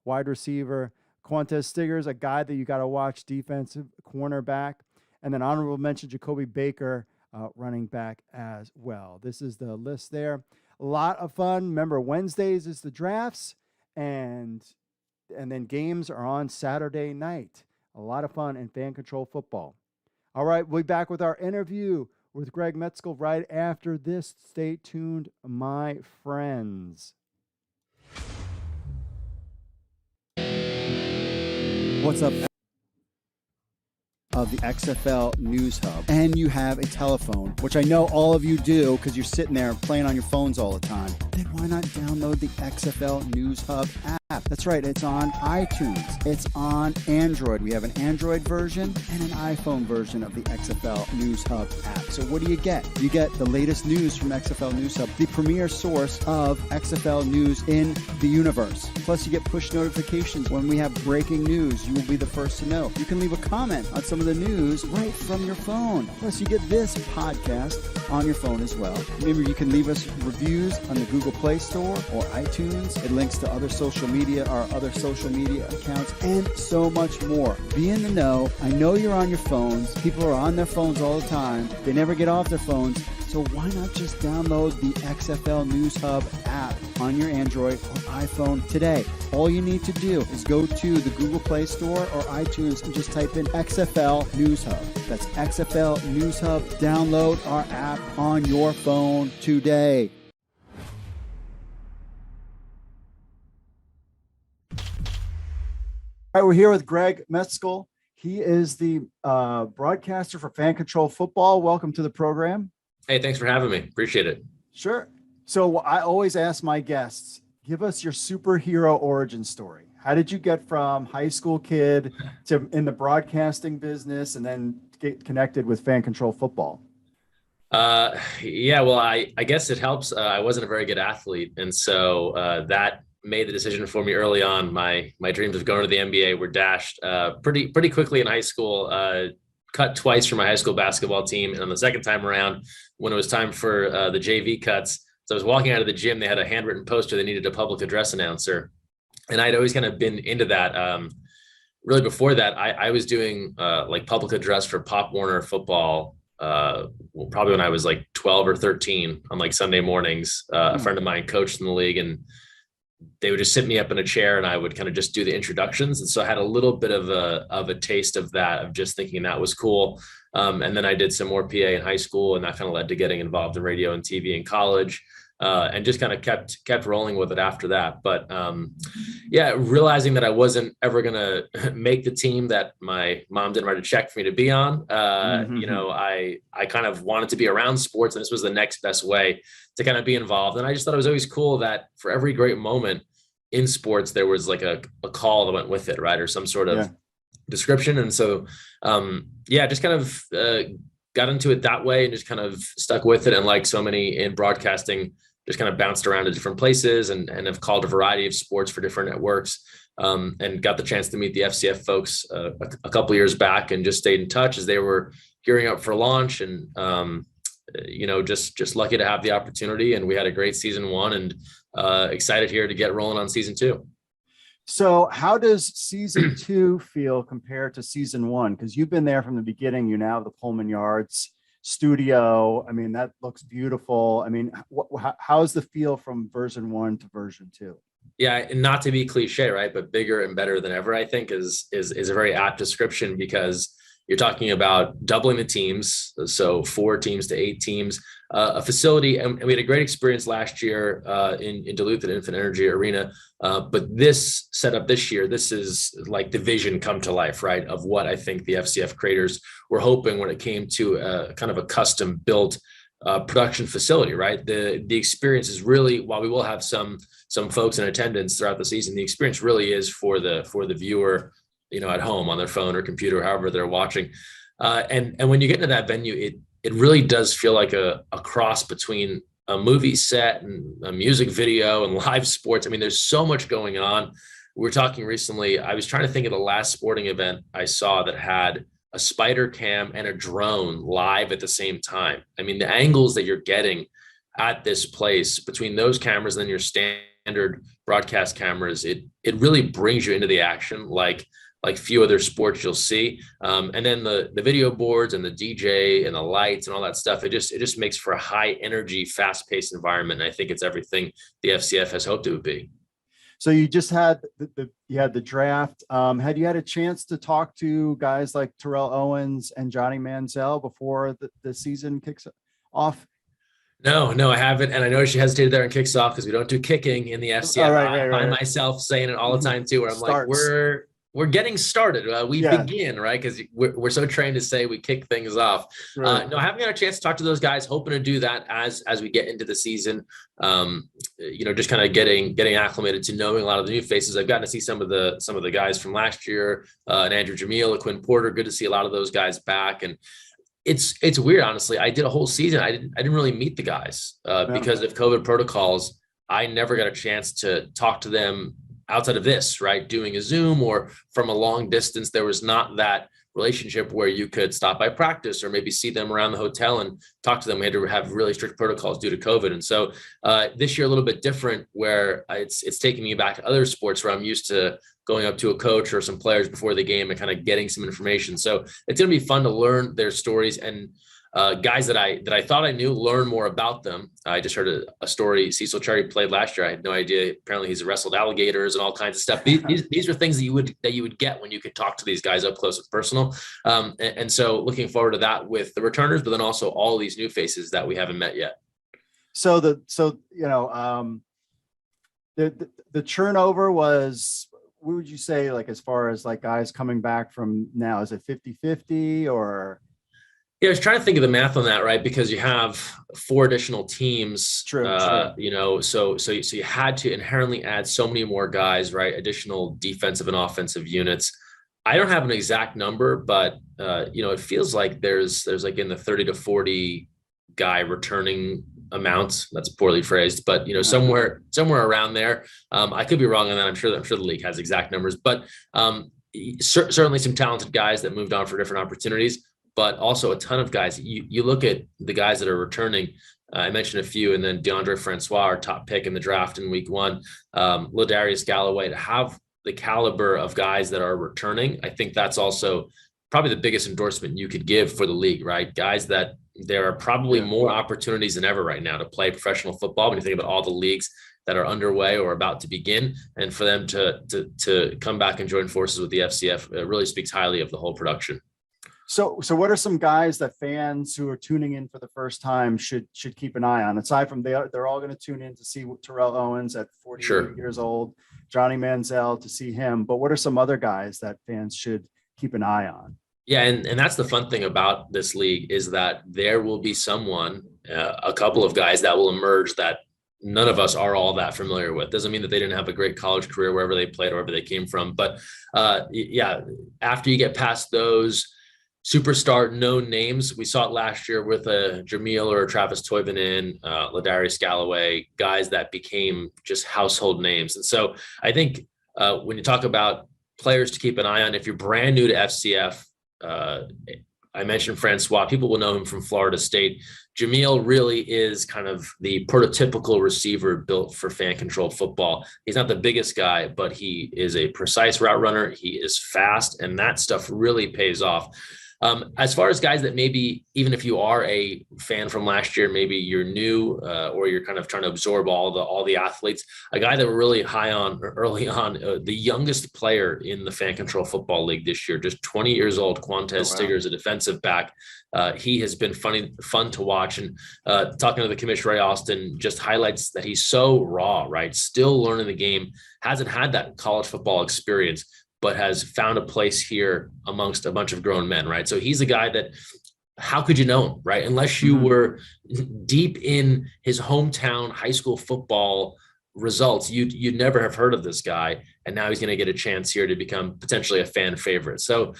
wide receiver. Quantez Stiggers, a guy that you got to watch, defensive cornerback. And then honorable mention, Jacoby Baker, running back as well. This is the list there. A lot of fun. Remember, Wednesdays is the drafts, and then games are on Saturday night. A lot of fun in fan control football. All right, we'll be back with our interview with Greg Mescall right after this. Stay tuned, my friends. What's up? Of the XFL News Hub, and you have a telephone, which I know all of you do because you're sitting there playing on your phones all the time, then why not download the XFL News Hub app? That's right, it's on iTunes, it's on Android. We have an Android version and an iPhone version of the XFL News Hub app. So what do you get? You get the latest news from XFL News Hub, the premier source of XFL news in the universe. Plus you get push notifications when we have breaking news. You will be the first to know. You can leave a comment on some of the news right from your phone. Plus you get this podcast on your phone as well. Remember, you can leave us reviews on the Google Play Store or iTunes. It links to other social media, our other social media accounts, and so much more. Be in the know. I know you're on your phones. People are on their phones all the time. They never get off their phones. So why not just download the XFL News Hub app on your Android or iPhone today? All you need to do is go to the Google Play Store or iTunes and just type in XFL News Hub. That's XFL News Hub. Download our app on your phone today. All right, we're here with Greg Mescall. He is the broadcaster for Fan Control Football. Welcome to the program. Hey, thanks for having me. Appreciate it. Sure. So I always ask my guests, give us your superhero origin story. How did you get from high school kid to in the broadcasting business and then get connected with Fan Control Football? Yeah, well, I guess it helps. I wasn't a very good athlete. And so that made the decision for me early on. My dreams of going to the NBA were dashed pretty quickly in high school. Cut twice for my high school basketball team. And on the second time around, when it was time for the JV cuts, so I was walking out of the gym, they had a handwritten poster. They needed a public address announcer. And I'd always kind of been into that. Really before that, I was doing like public address for Pop Warner football, probably when I was like 12 or 13 on like Sunday mornings. A friend of mine coached in the league, and they would just sit me up in a chair and I would kind of just do the introductions. And so I had a little bit of a taste of that, of just thinking that was cool. And then I did some more PA in high school, and that kind of led to getting involved in radio and TV in college, and just kind of kept rolling with it after that. But yeah, realizing that I wasn't ever going to make the team that my mom didn't write a check for me to be on, you know, I kind of wanted to be around sports, and this was the next best way to kind of be involved. And I just thought it was always cool that for every great moment in sports, there was like a call that went with it, right? Or some sort of description. And so, yeah, just kind of got into it that way and just kind of stuck with it. And like so many in broadcasting, just kind of bounced around to different places and have called a variety of sports for different networks, and got the chance to meet the FCF folks a couple of years back, and just stayed in touch as they were gearing up for launch. And, you know, just lucky to have the opportunity. And we had a great season 1, and excited here to get rolling on season 2. So how does season 2 feel compared to season 1? Because you've been there from the beginning. You now have the Pullman Yards studio. I mean, that looks beautiful. I mean, how's the feel from version 1 to version 2? Yeah, and not to be cliche, right? But bigger and better than ever, I think is a very apt description, because you're talking about doubling the teams. So 4 teams to 8 teams, a facility. And we had a great experience last year in Duluth at Infinite Energy Arena. But this setup this year, this is like the vision come to life, right? Of what I think the FCF creators were hoping when it came to kind of a custom built production facility, right? The experience is really, while we will have some folks in attendance throughout the season, the experience really is for the viewer, you know, at home on their phone or computer, however they're watching. And when you get into that venue, it really does feel like a cross between a movie set and a music video and live sports. I mean, there's so much going on. We were talking recently, I was trying to think of the last sporting event I saw that had a spider cam and a drone live at the same time. I mean, the angles that you're getting at this place between those cameras and then your standard broadcast cameras, it really brings you into the action like few other sports you'll see. And then the video boards and the DJ and the lights and all that stuff, it just makes for a high energy, fast paced environment. And I think it's everything the FCF has hoped it would be. So you just had the draft. Had you had a chance to talk to guys like Terrell Owens and Johnny Manziel before the season kicks off? No, I haven't. And I know she hesitated there and kicks off because we don't do kicking in the FCF. Right. I find myself saying it all the time too, where I'm like, we're getting started. We begin, right? Because we're so trained to say we kick things off. Right. No, I haven't got a chance to talk to those guys, hoping to do that as we get into the season. Just kind of getting acclimated to knowing a lot of the new faces. I've gotten to see some of the guys from last year, and Andrew Jamil, Quinn Porter. Good to see a lot of those guys back. And it's weird, honestly. I did a whole season. I didn't really meet the guys because of COVID protocols. I never got a chance to talk to them outside of this, right? Doing a Zoom or from a long distance. There was not that relationship where you could stop by practice or maybe see them around the hotel and talk to them. We had to have really strict protocols due to COVID. And so this year, a little bit different, where it's taking me back to other sports where I'm used to going up to a coach or some players before the game and kind of getting some information. So it's going to be fun to learn their stories and guys that I thought I knew, learn more about them. I just heard a story. Cecil Cherry played last year. I had no idea. Apparently he's wrestled alligators and all kinds of stuff. These are things that you would get when you could talk to these guys up close and personal. And so looking forward to that with the returners, but then also all these new faces that we haven't met yet. So the turnover was, what would you say, like, as far as like guys coming back from now, is it 50-50 or? Yeah, I was trying to think of the math on that, right? Because you have 4 additional teams, True. So you had to inherently add so many more guys, right? Additional defensive and offensive units. I don't have an exact number, but it feels like there's like in the 30 to 40 guy returning amounts. That's poorly phrased, but somewhere around there. I could be wrong on that. I'm sure the league has exact numbers, but certainly some talented guys that moved on for different opportunities. But also a ton of guys. You look at the guys that are returning. I mentioned a few, and then DeAndre Francois, our top pick in the draft in week 1, Ladarius Galloway, to have the caliber of guys that are returning. I think that's also probably the biggest endorsement you could give for the league, right? Guys that there are probably more opportunities than ever right now to play professional football. When you think about all the leagues that are underway or about to begin, and for them to come back and join forces with the FCF, it really speaks highly of the whole production. So what are some guys that fans who are tuning in for the first time should keep an eye on? Aside from they're all going to tune in to see Terrell Owens at 48 years old, Johnny Manziel, to see him. But what are some other guys that fans should keep an eye on? Yeah, and that's the fun thing about this league is that there will be someone, a couple of guys that will emerge that none of us are all that familiar with. Doesn't mean that they didn't have a great college career wherever they played or wherever they came from. But after you get past those superstar known names, we saw it last year with a Jamil or a Travis Toivonen, Ladarius Galloway, guys that became just household names. And so I think when you talk about players to keep an eye on, if you're brand new to FCF, I mentioned Francois. People will know him from Florida State. Jamil really is kind of the prototypical receiver built for fan-controlled football. He's not the biggest guy, but he is a precise route runner. He is fast, and that stuff really pays off. As far as guys that maybe, even if you are a fan from last year, maybe you're new or you're kind of trying to absorb all the athletes, a guy that we're really high on early on, the youngest player in the Fan Control Football League this year, just 20 years old, Quantez Stigger is a defensive back. He has been fun to watch. And talking to the commissioner, Ray Austin, just highlights that he's so raw, right? Still learning the game, hasn't had that college football experience, but has found a place here amongst a bunch of grown men, right? So he's a guy that, how could you know him, right? Unless you were deep in his hometown high school football results, you'd never have heard of this guy. And now he's going to get a chance here to become potentially a fan favorite. So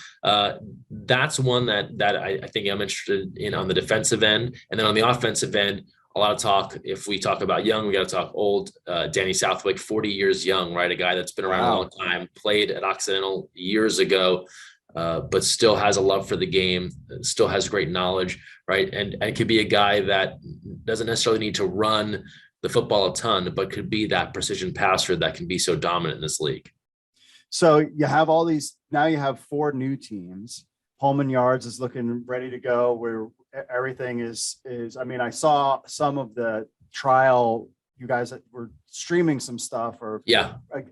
that's one that I think I'm interested in on the defensive end. And then on the offensive end, a lot of talk. If we talk about young, we got to talk old. Danny Southwick, 40 years young, right? A guy that's been around a long time, played at Occidental years ago. but still has a love for the game, still has great knowledge, right? And could be a guy that doesn't necessarily need to run the football a ton, but could be that precision passer that can be so dominant in this league. So you have all these, now you have 4 new teams. Pullman Yards is looking ready to go, where everything is, I mean, I saw some of the trial, you guys were streaming some stuff, or a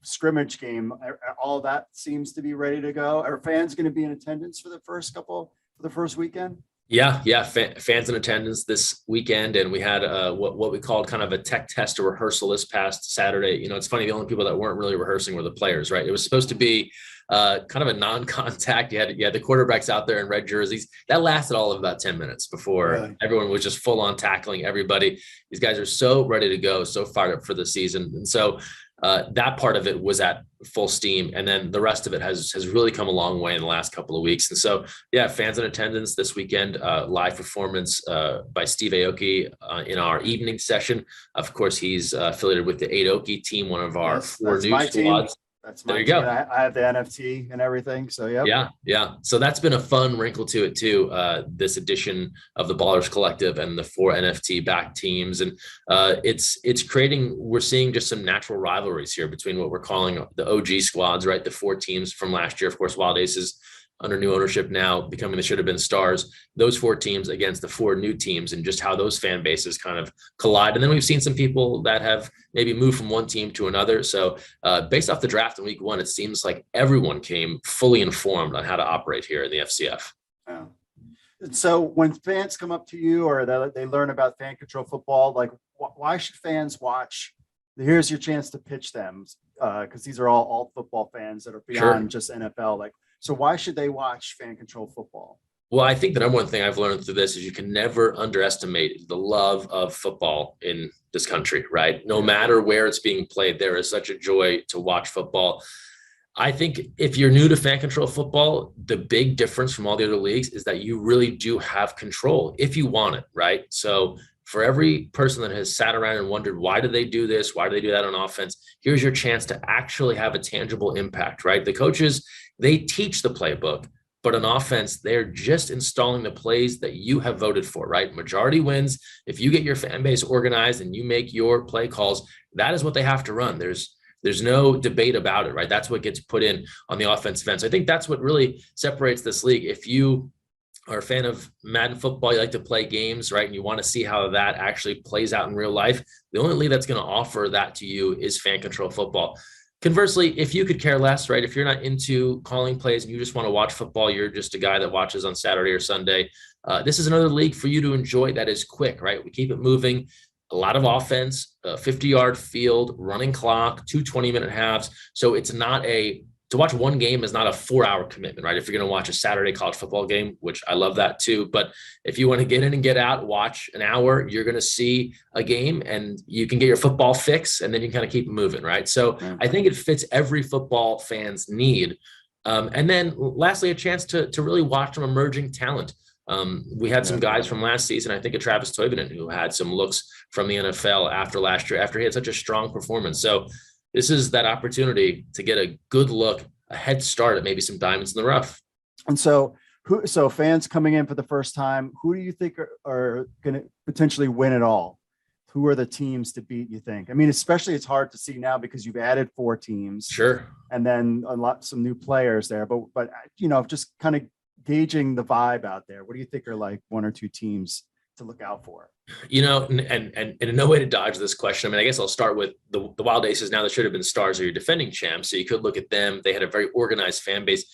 scrimmage game. All that seems to be ready to go. Are fans going to be in attendance for the first weekend? Yeah. Fans in attendance this weekend. And we had what we called kind of a tech test, a rehearsal this past Saturday. It's funny, the only people that weren't really rehearsing were the players, right? It was supposed to be kind of a non-contact. You had the quarterbacks out there in red jerseys. That lasted all of about 10 minutes before everyone was just full on tackling everybody. These guys are so ready to go, so fired up for the season. And so that part of it was at full steam. And then the rest of it has really come a long way in the last couple of weeks. And so, fans in attendance this weekend, live performance by Steve Aoki in our evening session. Of course, he's affiliated with the Aoki team, one of our 4 new squads. That's my team. I have the NFT and everything. So yeah. So that's been a fun wrinkle to it too. This edition of the Ballers Collective and the 4 NFT backed teams, and it's creating. We're seeing just some natural rivalries here between what we're calling the OG squads, right? The 4 teams from last year. Of course, Wild Aces under new ownership now becoming the should have been stars. Those 4 teams against the 4 new teams, and just how those fan bases kind of collide. And then we've seen some people that have maybe moved from one team to another. So based off the draft in week 1, it seems like everyone came fully informed on how to operate here in the FCF. Yeah. So when fans come up to you, or they learn about fan control football, like why should fans watch? Here's your chance to pitch them, because these are all football fans that are beyond just NFL. Like, so why should they watch fan control football? Well, I think the number one thing I've learned through this is you can never underestimate the love of football in this country, right? No matter where it's being played, there is such a joy to watch football. I think if you're new to fan control football, the big difference from all the other leagues is that you really do have control if you want it, right? So for every person that has sat around and wondered, why do they do this? Why do they do that on offense? Here's your chance to actually have a tangible impact, right? The coaches, they teach the playbook, but on offense, they're just installing the plays that you have voted for, right? Majority wins. If you get your fan base organized and you make your play calls, that is what they have to run. There's no debate about it, right? That's what gets put in on the offensive end. So I think that's what really separates this league. If you are a fan of Madden football, you like to play games, right? And you want to see how that actually plays out in real life, the only league that's going to offer that to you is fan control football. Conversely, if you could care less, right? If you're not into calling plays and you just want to watch football, you're just a guy that watches on Saturday or Sunday, this is another league for you to enjoy that is quick, right? We keep it moving. A lot of offense, 50-yard field, running clock, 2 20-minute halves. So it's not to watch one game is not a 4-hour commitment, right? If you're going to watch a Saturday college football game, which I love that too. But if you want to get in and get out, watch an hour, you're going to see a game and you can get your football fix and then you can kind of keep it moving, right? So I think it fits every football fan's need. And then lastly, a chance to really watch some emerging talent. We had some guys from last season, I think of Travis Toivonen, who had some looks from the NFL after last year, after he had such a strong performance. So this is that opportunity to get a good look, a head start at maybe some diamonds in the rough. And so fans coming in for the first time, who do you think are going to potentially win it all? Who are the teams to beat, you think? I mean, especially it's hard to see now because you've added 4 teams. Sure. And then some new players there. But just kind of gauging the vibe out there, what do you think are like 1 or 2 teams to look out for? And in no way to dodge this question. I mean, I guess I'll start with the Wild Aces. Now that should have been stars, are your defending champs. So you could look at them. They had a very organized fan base.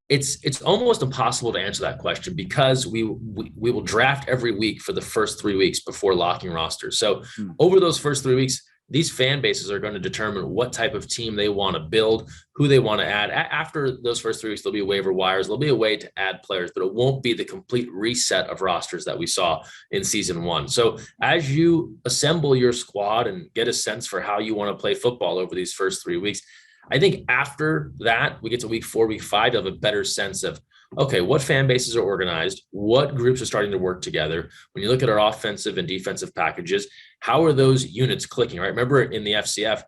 It's almost impossible to answer that question because we will draft every week for the first 3 weeks before locking rosters. So over those first 3 weeks, these fan bases are going to determine what type of team they want to build, who they want to add. After those first 3 weeks, there'll be waiver wires. There'll be a way to add players, but it won't be the complete reset of rosters that we saw in season 1. So as you assemble your squad and get a sense for how you want to play football over these first 3 weeks, I think after that, we get to week 4, week 5, you'll have a better sense of, okay, what fan bases are organized? What groups are starting to work together? When you look at our offensive and defensive packages, how are those units clicking, right? Remember in the FCF,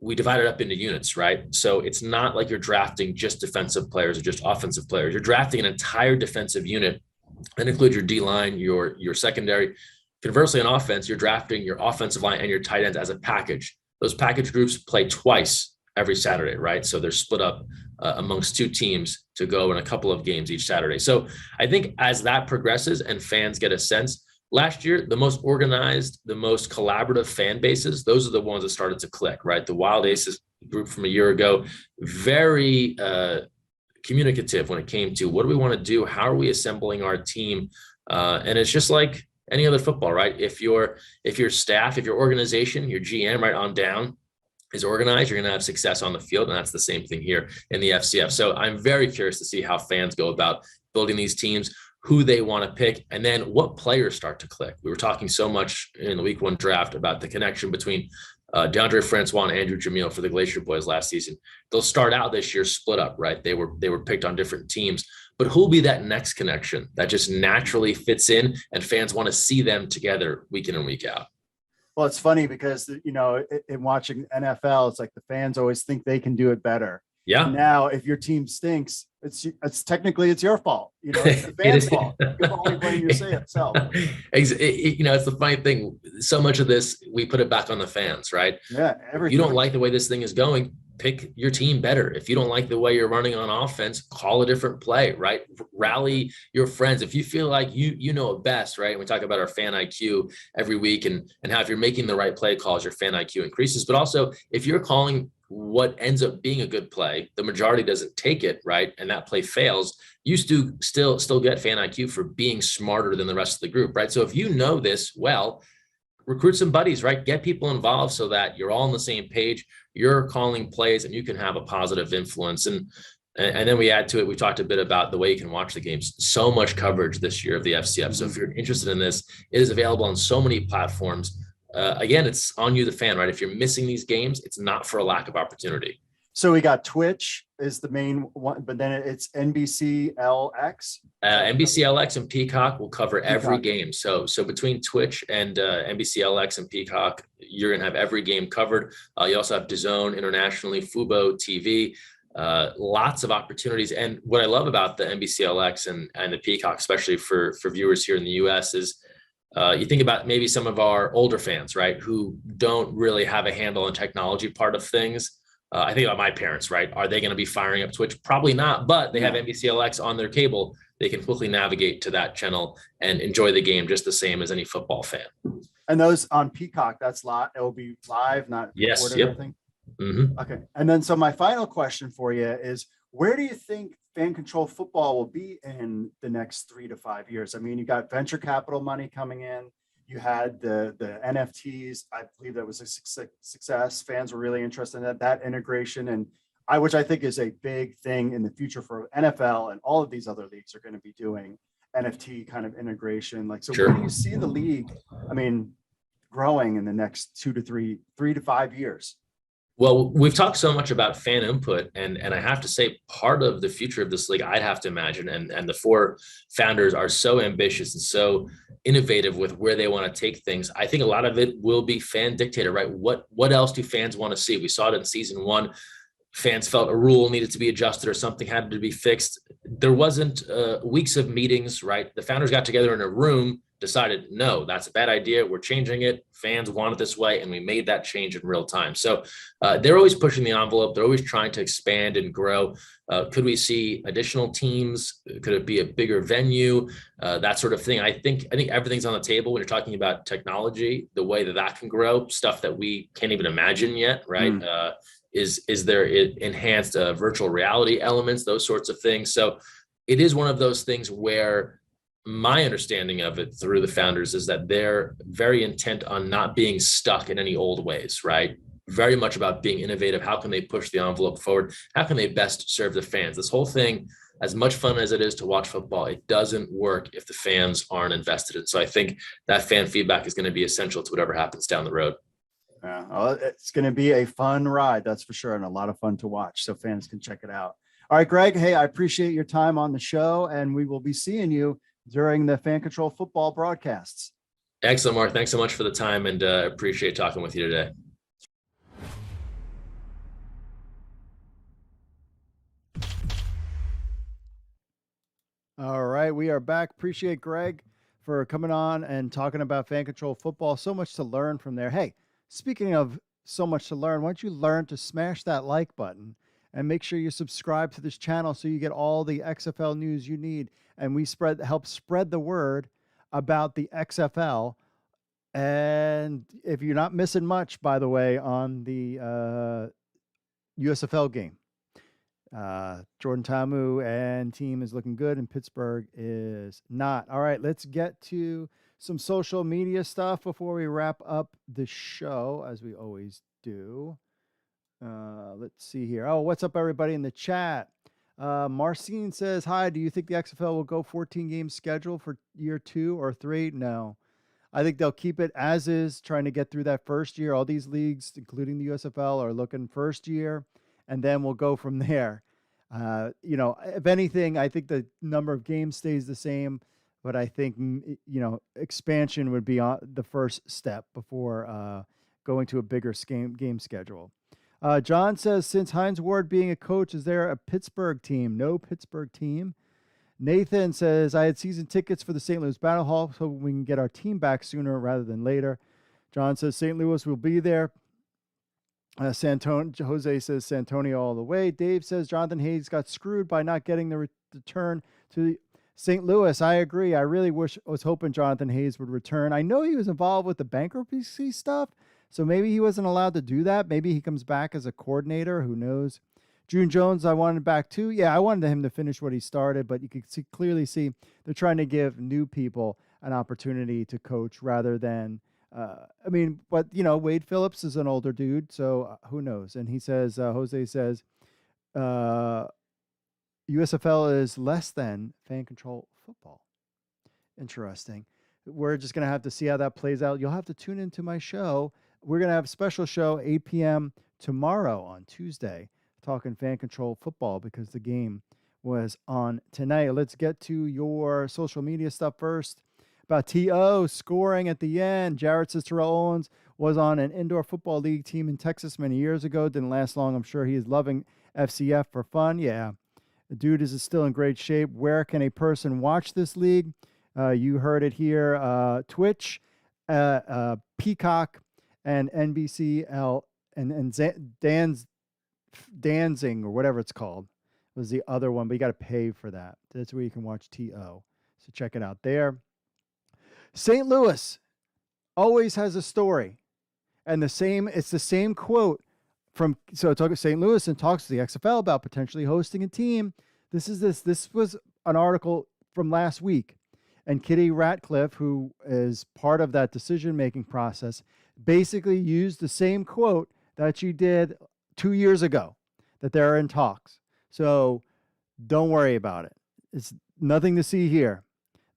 we divide it up into units, right? So it's not like you're drafting just defensive players or just offensive players. You're drafting an entire defensive unit and include your D-line, your secondary. Conversely, on offense, you're drafting your offensive line and your tight ends as a package. Those package groups play twice every Saturday, right? So they're split up amongst two teams to go in a couple of games each Saturday. So I think as that progresses and fans get a sense, last year, the most organized, the most collaborative fan bases, those are the ones that started to click, right? The Wild Aces group from a year ago, very communicative when it came to what do we want to do? How are we assembling our team? And it's just like any other football, right? If your staff, if your organization, your GM right on down is organized, you're going to have success on the field. And that's the same thing here in the FCF. So I'm very curious to see how fans go about building these teams, who they want to pick, and then what players start to click. We were talking so much in the week 1 draft about the connection between DeAndre Francois and Andrew Jamil for the Glacier Boys last season. They'll start out this year split up, right? They were picked on different teams, but who'll be that next connection that just naturally fits in and fans want to see them together week in and week out? Well, it's funny because, in watching NFL, it's like the fans always think they can do it better. Yeah. Now, if your team stinks, it's technically it's your fault. It's the fans' fault. You can only blame yourself. It's the funny thing. So much of this, we put it back on the fans, right? Yeah. If you don't like the way this thing is going, pick your team better. If you don't like the way you're running on offense, call a different play, right? Rally your friends. If you feel like you know it best, right? We talk about our fan IQ every week and how if you're making the right play calls, your fan IQ increases. But also if you're calling what ends up being a good play, the majority doesn't take it, right? And that play fails, you still get fan IQ for being smarter than the rest of the group, right? So if you know this well, recruit some buddies, right? Get people involved so that you're all on the same page. You're calling plays and you can have a positive influence. And then we add to it, we talked a bit about the way you can watch the games. So much coverage this year of the FCF. So if you're interested in this, it is available on so many platforms. Again, it's on you, the fan, right? If you're missing these games, it's not for a lack of opportunity. So we got Twitch is the main one, but then it's NBCLX. NBCLX and Peacock will cover every game. So between Twitch and NBCLX and Peacock, you're going to have every game covered. You also have DAZN internationally, Fubo TV, lots of opportunities. And what I love about the NBCLX and the Peacock, especially for viewers here in the US, is you think about maybe some of our older fans, right, who don't really have a handle on technology part of things. I think about my parents, right? Are they going to be firing up Twitch? Probably not, but they have NBCLX on their cable. They can quickly navigate to that channel and enjoy the game just the same as any football fan. And those on Peacock, that's live. It will be live, not recorded or anything. Mm-hmm. Okay. And then, so my final question for you is, where do you think fan control football will be in the next 3 to 5 years? I mean, you got venture capital money coming in. You had the NFTs. I believe that was a success. Fans were really interested in that integration, and which I think is a big thing in the future for NFL, and all of these other leagues are going to be doing NFT kind of integration. Like, so Sure. Where do you see the league, growing in the next 3 to 5 years? Well, we've talked so much about fan input, and I have to say part of the future of this league, I'd have to imagine, and the 4 founders are so ambitious and so innovative with where they want to take things. I think a lot of it will be fan dictated, right? What else do fans want to see? We saw it in season 1. Fans felt a rule needed to be adjusted or something had to be fixed. There wasn't weeks of meetings, right? The founders got together in a room, decided, no, that's a bad idea. We're changing it. Fans want it this way. And we made that change in real time. So they're always pushing the envelope. They're always trying to expand and grow. Could we see additional teams? Could it be a bigger venue? That sort of thing. I think everything's on the table when you're talking about technology, the way that can grow, stuff that we can't even imagine yet, right? Is there enhanced virtual reality elements, those sorts of things. So it is one of those things where my understanding of it through the founders is that they're very intent on not being stuck in any old ways, right? Very much about being innovative. How can they push the envelope forward? How can they best serve the fans? This whole thing, as much fun as it is to watch football, it doesn't work if the fans aren't invested in. So I think that fan feedback is going to be essential to whatever happens down the road. Yeah, well, it's going to be a fun ride, that's for sure, and a lot of fun to watch, so fans can check it out. All right, Greg, hey, I appreciate your time on the show, and we will be seeing you during the Fan Control football broadcasts. Excellent, Mark. Thanks so much for the time, and appreciate talking with you today. All right, we are back. Appreciate Greg for coming on and talking about fan control football. So much to learn from there. Hey, speaking of so much to learn, why don't you learn to smash that like button and make sure you subscribe to this channel so you get all the XFL news you need. And we help spread the word about the XFL. And if you're not missing much, by the way, on the USFL game, Jordan Tamu and team is looking good, and Pittsburgh is not. All right, let's get to some social media stuff before we wrap up the show, as we always do. Let's see here. Oh, what's up, everybody in the chat? Marcine says, hi, do you think the XFL will go 14-game schedule for year 2 or 3? No. I think they'll keep it as is, trying to get through that first year. All these leagues, including the USFL, are looking first year, and then we'll go from there. If anything, I think the number of games stays the same, but I think, expansion would be the first step before going to a bigger game schedule. John says, since Hines Ward being a coach, is there a Pittsburgh team? No Pittsburgh team. Nathan says, I had season tickets for the St. Louis Battle Hall, so we can get our team back sooner rather than later. John says, St. Louis will be there. Jose says, Santonio all the way. Dave says, Jonathan Hayes got screwed by not getting the return to St. Louis. I agree. I really was hoping Jonathan Hayes would return. I know he was involved with the bankruptcy stuff, so maybe he wasn't allowed to do that. Maybe he comes back as a coordinator. Who knows? June Jones, I wanted back too. Yeah, I wanted him to finish what he started, but you can clearly see they're trying to give new people an opportunity to coach rather than Wade Phillips is an older dude, so who knows? And he says, Jose says, USFL is less than fan control football. Interesting. We're just going to have to see how that plays out. You'll have to tune into my show. We're going to have a special show, 8 p.m. tomorrow on Tuesday, talking fan control football because the game was on tonight. Let's get to your social media stuff first. About T.O. scoring at the end. Jarrett says Terrell Owens was on an indoor football league team in Texas many years ago. Didn't last long. I'm sure he is loving FCF for fun. Yeah, the dude is still in great shape. Where can a person watch this league? You heard it here. Twitch, Peacock, and NBCL, and Danzing, or whatever it's called, was the other one. But you got to pay for that. That's where you can watch T.O. So check it out there. St. Louis always has a story, and it's the same quote from, so talk St. Louis and talks to the XFL about potentially hosting a team. This was an article from last week, and Kitty Ratcliffe, who is part of that decision-making process, basically used the same quote that she did 2 years ago, that they're in talks. So don't worry about it. It's nothing to see here.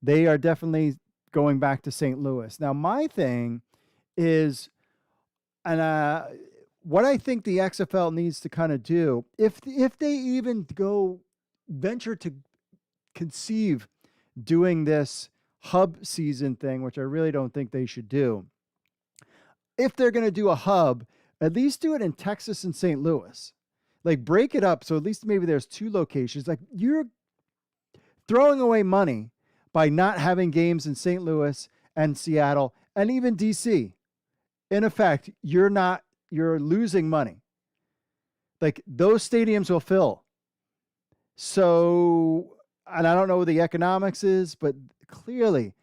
They are definitely going back to St. Louis. Now, my thing is, and what I think the XFL needs to kind of do, if they even venture to conceive doing this hub season thing, which I really don't think they should do, if they're going to do a hub, at least do it in Texas and St. Louis. Like, break it up so at least maybe there's 2 locations. Like, you're throwing away money by not having games in St. Louis and Seattle and even DC. In effect, you're losing money. Like, those stadiums will fill. So, and I don't know what the economics is, but clearly,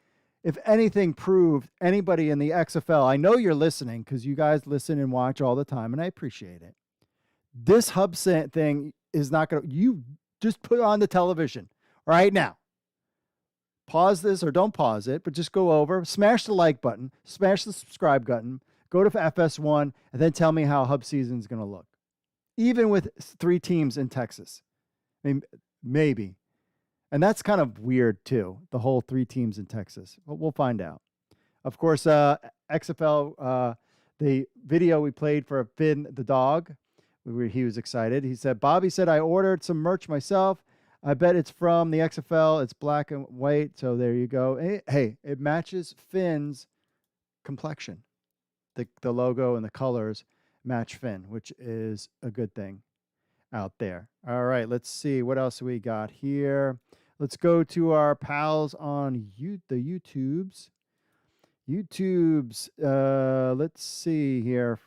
if anything proved anybody in the XFL, I know you're listening because you guys listen and watch all the time, and I appreciate it. This hub thing is not going to, you just put on the television right now. Pause this or don't pause it, but just go over, smash the like button, smash the subscribe button, go to FS1, and then tell me how hub season is going to look. Even with 3 teams in Texas. I mean, maybe. And that's kind of weird too, the whole 3 teams in Texas. But we'll find out. Of course, XFL, the video we played for Finn the dog, he was excited. He said, Bobby said, I ordered some merch myself. I bet it's from the XFL. It's black and white. So there you go. Hey, it matches Finn's complexion. The logo and the colors match Finn, which is a good thing out there. All right, let's see. What else we got here? Let's go to our pals on the YouTubes. Let's see here.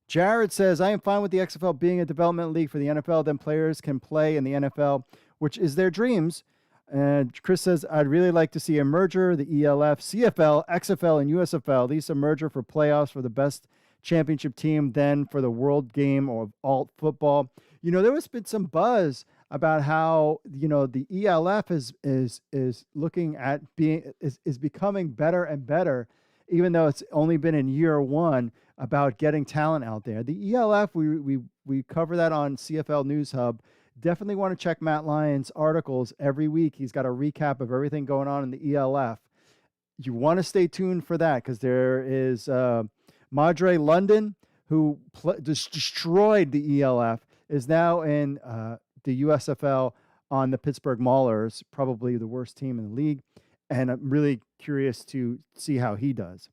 Jared says, I am fine with the XFL being a development league for the NFL. Then players can play in the NFL, which is their dreams. And Chris says, I'd really like to see a merger, the ELF, CFL, XFL, and USFL. These a merger for playoffs for the best championship team, then for the world game of alt football. There has been some buzz about how, the ELF is looking at is becoming better and better, even though it's only been in year one, about getting talent out there. The ELF, we cover that on CFL News Hub. Definitely want to check Matt Lyon's articles every week. He's got a recap of everything going on in the ELF. You want to stay tuned for that, because there is Madre London, who destroyed the ELF, is now in the USFL on the Pittsburgh Maulers, probably the worst team in the league. And I'm really curious to see how he does.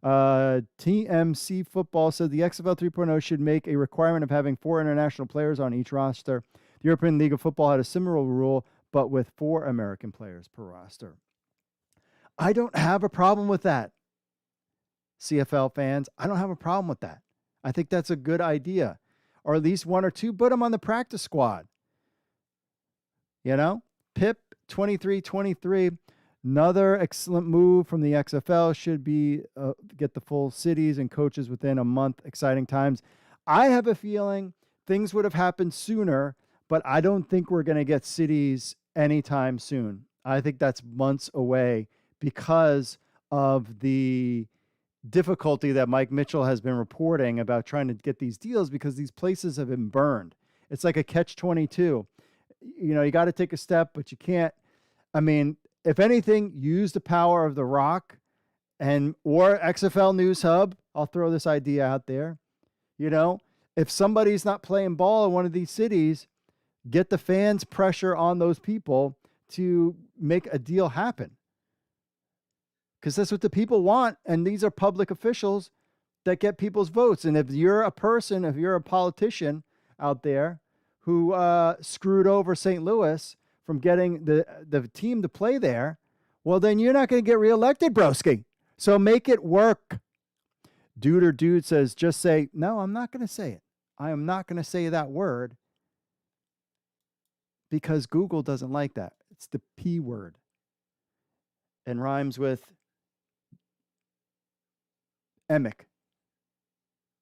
TMC Football said the XFL 3.0 should make a requirement of having 4 international players on each roster. The European League of Football had a similar rule, but with 4 American players per roster. I don't have a problem with that, CFL fans. I don't have a problem with that. I think that's a good idea. Or at least 1 or 2, put them on the practice squad. Pip 23-23. Another excellent move from the XFL. Should be get the full cities and coaches within a month. Exciting times. I have a feeling things would have happened sooner, but I don't think we're going to get cities anytime soon. I think that's months away because of the difficulty that Mike Mitchell has been reporting about trying to get these deals, because these places have been burned. It's like a catch-22. You got to take a step, but you can't. I mean, if anything, use the power of The Rock or XFL News Hub. I'll throw this idea out there. If somebody's not playing ball in one of these cities, get the fans' pressure on those people to make a deal happen. Because that's what the people want. And these are public officials that get people's votes. And if you're a politician out there who screwed over St. Louis from getting the team to play there, well, then you're not going to get reelected, broski. So make it work. Dude says, just say, no, I'm not going to say it. I am not going to say that word, because Google doesn't like that. It's the P word. And rhymes with emic.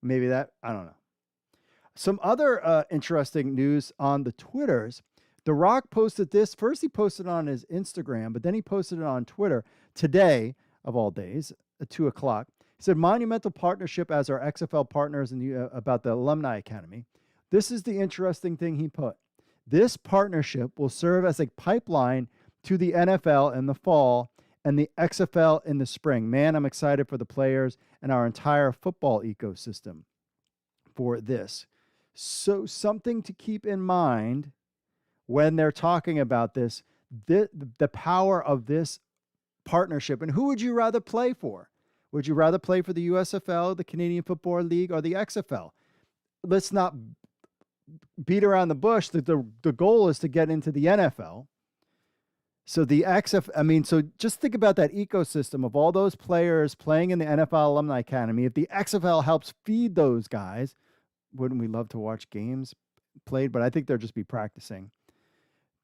Maybe that, I don't know. Some other interesting news on the Twitters. The Rock posted this. First, he posted on his Instagram, but then he posted it on Twitter today, of all days, at 2:00. He said, monumental partnership as our XFL partners about the Alumni Academy. This is the interesting thing he put. This partnership will serve as a pipeline to the NFL in the fall and the XFL in the spring. Man, I'm excited for the players and our entire football ecosystem for this. So something to keep in mind when they're talking about this, the power of this partnership. And who would you rather play for? Would you rather play for the USFL, the Canadian Football League, or the XFL? Let's not beat around the bush. The goal is to get into the NFL. So the XFL, so just think about that ecosystem of all those players playing in the NFL Alumni Academy. If the XFL helps feed those guys, wouldn't we love to watch games played? But I think they'll just be practicing.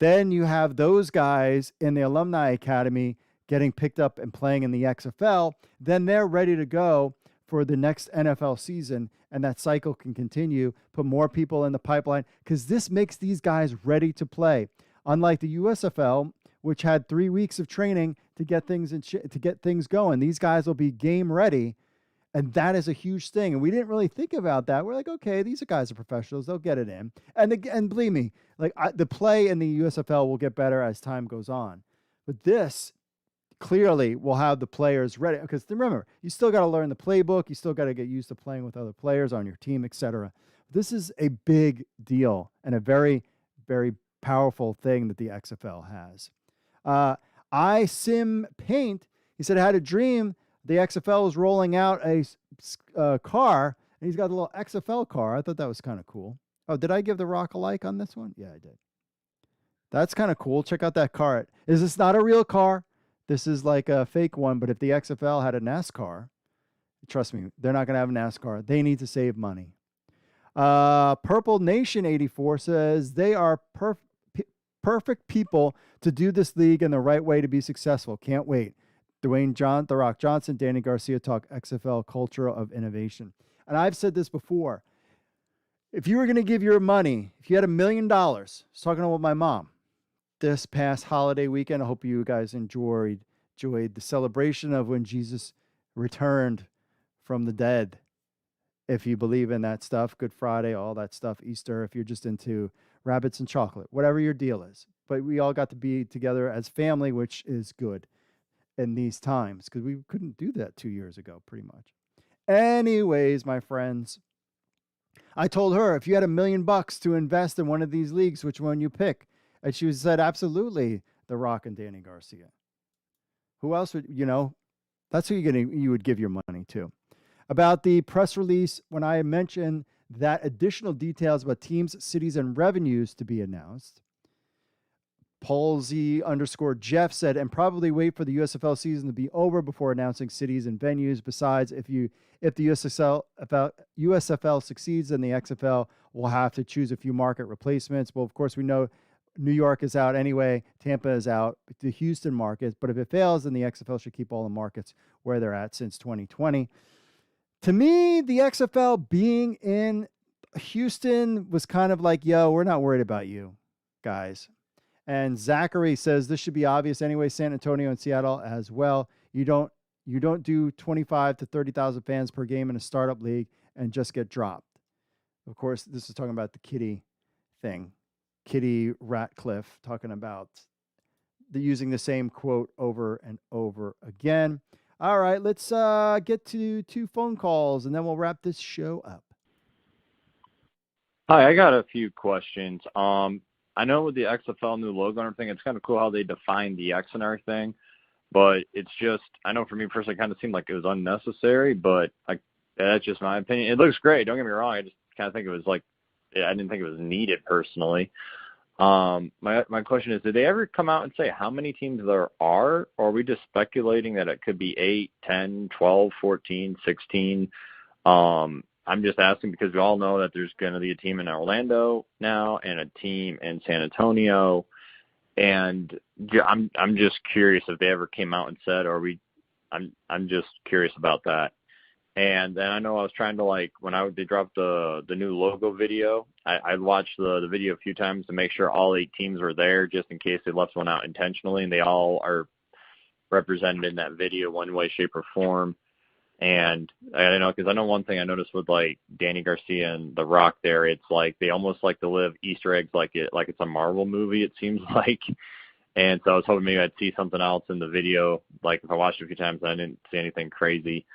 Then you have those guys in the Alumni Academy getting picked up and playing in the XFL. Then they're ready to go for the next NFL season, and that cycle can continue. Put more people in the pipeline, because this makes these guys ready to play. Unlike the USFL, which had 3 weeks of training to get things going, these guys will be game ready, and that is a huge thing. And we didn't really think about that. We're like, okay, these guys are professionals; they'll get it in. And believe me, the play in the USFL will get better as time goes on. But this clearly will have the players ready, because remember, you still got to learn the playbook. You still got to get used to playing with other players on your team, etc. This is a big deal and a very, very powerful thing that the XFL has. iSim Paint, he said, I had a dream the XFL was rolling out a car, and he's got a little XFL car. I thought that was kind of cool. Oh, did I give The Rock a like on this one? Yeah, I did. That's kind of cool. Check out that car. Is this not a real car? This is like a fake one, but if the XFL had a NASCAR, trust me, they're not going to have a NASCAR. They need to save money. Purple Nation 84 says they are perfect people to do this league in the right way to be successful. Can't wait. Dwayne The Rock Johnson, Danny Garcia talk XFL culture of innovation. And I've said this before. If you were going to give your money, if you had $1 million, I was talking with my mom this past holiday weekend. I hope you guys enjoyed the celebration of when Jesus returned from the dead. If you believe in that stuff, Good Friday, all that stuff, Easter, if you're just into rabbits and chocolate, whatever your deal is. But we all got to be together as family, which is good in these times because we couldn't do that 2 years ago, pretty much. Anyways, my friends, I told her, if you had $1 million to invest in one of these leagues, which one you pick? And she said, absolutely, The Rock and Danny Garcia. Who else would, that's who you would give your money to. About the press release, when I mentioned that additional details about teams, cities, and revenues to be announced, Palsy_Jeff said, and probably wait for the USFL season to be over before announcing cities and venues. Besides, if the USFL succeeds, then the XFL will have to choose a few market replacements. Well, of course, we know New York is out anyway. Tampa is out. The Houston market. But if it fails, then the XFL should keep all the markets where they're at since 2020. To me, the XFL being in Houston was kind of like, yo, we're not worried about you guys. And Zachary says this should be obvious anyway. San Antonio and Seattle as well. You don't do 25 to 30,000 fans per game in a startup league and just get dropped. Of course, this is talking about the Kitty thing. Kitty Ratcliffe talking about using the same quote over and over again. All right, let's get to 2 phone calls, and then we'll wrap this show up. Hi, I got a few questions. I know with the XFL new logo and everything, it's kind of cool how they define the X and everything, but it's just, I know for me personally, it kind of seemed like it was unnecessary, but that's just my opinion. It looks great, don't get me wrong. I just kind of think it was I didn't think it was needed personally. My question is, did they ever come out and say how many teams there are, or are we just speculating that it could be 8, 10, 12, 14, 16? I'm just asking because we all know that there's going to be a team in Orlando now and a team in San Antonio, and I'm just curious if they ever came out and said, I'm just curious about that. And then I know I was trying to when they dropped the new logo video, I watched the video a few times to make sure all 8 teams were there just in case they left one out intentionally, and they all are represented in that video one way, shape, or form. And I know, because I know one thing I noticed with Danny Garcia and The Rock there, it's they almost like to live Easter eggs like it's a Marvel movie, it seems like. And so I was hoping maybe I'd see something else in the video. If I watched it a few times, I didn't see anything crazy.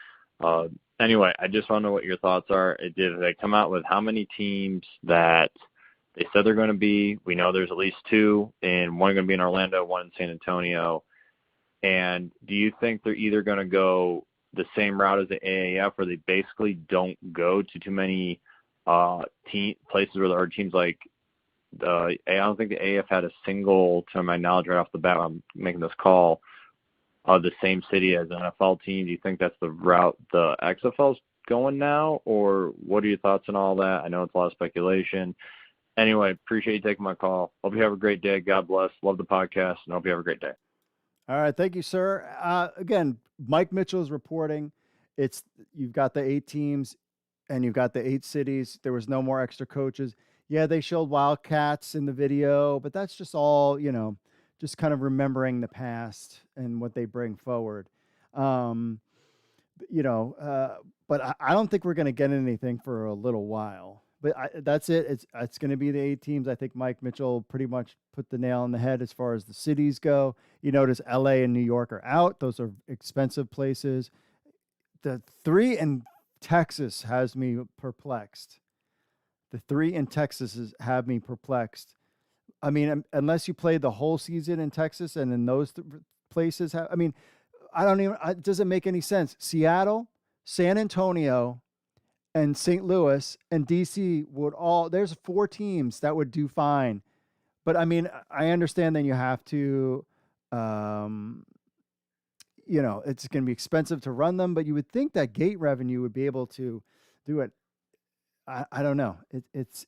Anyway, I just want to know what your thoughts are. Did they come out with how many teams that they said they're going to be? We know there's at least 2, and one going to be in Orlando, one in San Antonio. And do you think they're either going to go the same route as the AAF, where they basically don't go to too many places where there are teams I don't think the AAF had a single, to my knowledge, right off the bat, I'm making this call, the same city as an NFL team. Do you think that's the route the XFL's going now, or what are your thoughts on all that? I know it's a lot of speculation. Anyway, appreciate you taking my call. Hope you have a great day. God bless. Love the podcast, and hope you have a great day. All right. Thank you, sir. Again, Mike Mitchell is reporting. You've got the 8 teams and you've got the 8 cities. There was no more extra coaches. Yeah, they showed Wildcats in the video, but that's just all, just kind of remembering the past and what they bring forward. But I don't think we're going to get anything for a little while. But that's it. It's going to be the 8 teams. I think Mike Mitchell pretty much put the nail on the head as far as the cities go. You notice LA and New York are out. Those are expensive places. The 3 in Texas has me perplexed. The 3 in Texas have me perplexed. I mean, unless you play the whole season in Texas and in those places, it doesn't make any sense. Seattle, San Antonio, and St. Louis and DC there's 4 teams that would do fine. But I mean, I understand then you have to, it's going to be expensive to run them, but you would think that gate revenue would be able to do it. I don't know. It's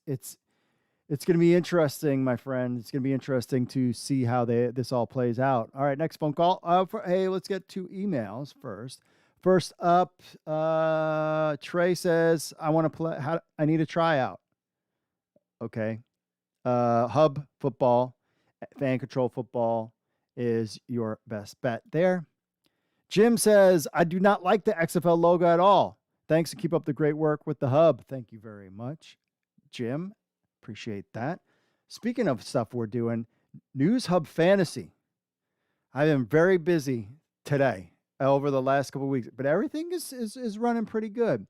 going to be interesting, my friend. It's going to be interesting to see how this all plays out. All right, next phone call. Hey, let's get to emails first. First up, Trey says, I want to play. I need a tryout. Okay. Hub football, fan control football is your best bet there. Jim says, I do not like the XFL logo at all. Thanks, and keep up the great work with the hub. Thank you very much, Jim. Appreciate that. Speaking of stuff we're doing, News Hub Fantasy. I've been very busy today over the last couple of weeks, but everything is running pretty good.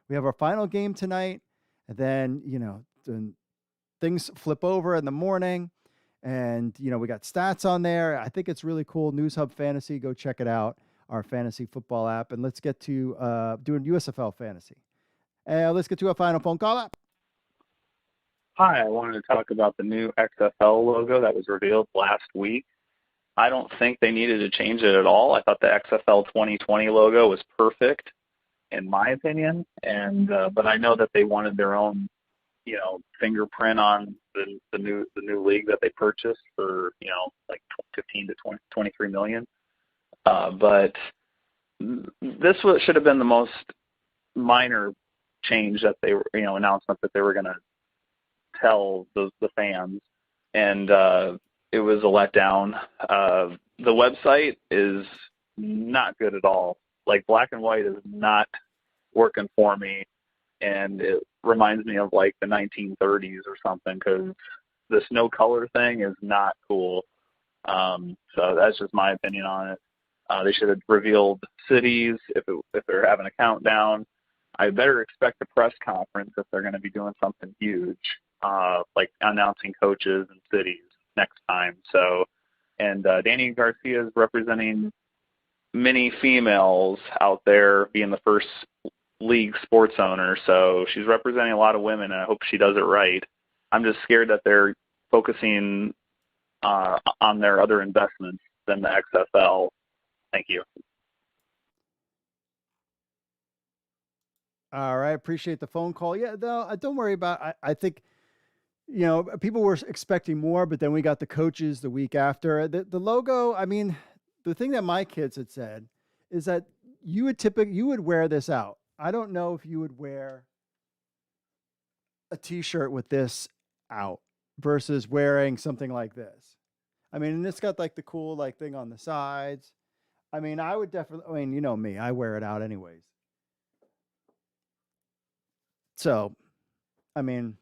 We have our final game tonight, and then, then things flip over in the morning, and, we got stats on there. I think it's really cool. News Hub Fantasy, go check it out, our fantasy football app. And let's get to doing USFL Fantasy. And let's get to a final phone call up. Hi, I wanted to talk about the new XFL logo that was revealed last week. I don't think they needed to change it at all. I thought the XFL 2020 logo was perfect, in my opinion. And but I know that they wanted their own, fingerprint on the new league that they purchased for, like 15 to 23 million. But this should have been the most minor change that they were, announcement that they were going to tell the fans, and it was a letdown. The website is not good at all. Like, black and white is not working for me, and it reminds me of like the 1930s or something, because this no color thing is not cool. So that's just my opinion on it. They should have revealed cities if they're having a countdown. I better expect a press conference if they're going to be doing something huge, like announcing coaches and cities next time. So, and Danny Garcia is representing many females out there, being the first league sports owner. So she's representing a lot of women, and I hope she does it right. I'm just scared that they're focusing on their other investments than the XFL. Thank you. All right. Appreciate the phone call. Yeah, no, don't worry about it. I think, people were expecting more, but then we got the coaches the week after. The logo, I mean, the thing that my kids had said is that you would wear this out. I don't know if you would wear a T-shirt with this out versus wearing something like this. I mean, and it's got like the cool thing on the sides. I mean, I would definitely, you know me, I wear it out anyways. So, I mean,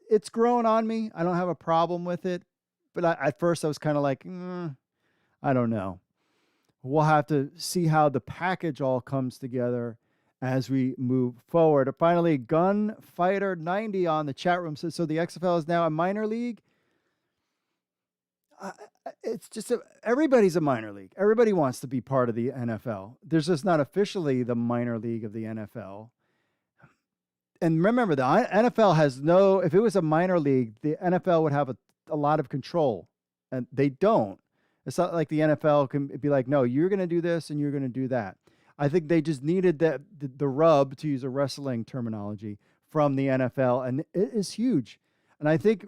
it's grown on me. I don't have a problem with it. But at first I was kind of like, I don't know. We'll have to see how the package all comes together as we move forward. Finally, Gunfighter 90 on the chat room says, so the XFL is now a minor league? It's just everybody's a minor league. Everybody wants to be part of the NFL. There's just not officially the minor league of the NFL. And remember, the NFL has if it was a minor league, the NFL would have a lot of control, and they don't. It's not like the NFL can be like, no, you're going to do this and you're going to do that. I think they just needed the rub, to use a wrestling terminology, from the NFL, and it is huge. And I think,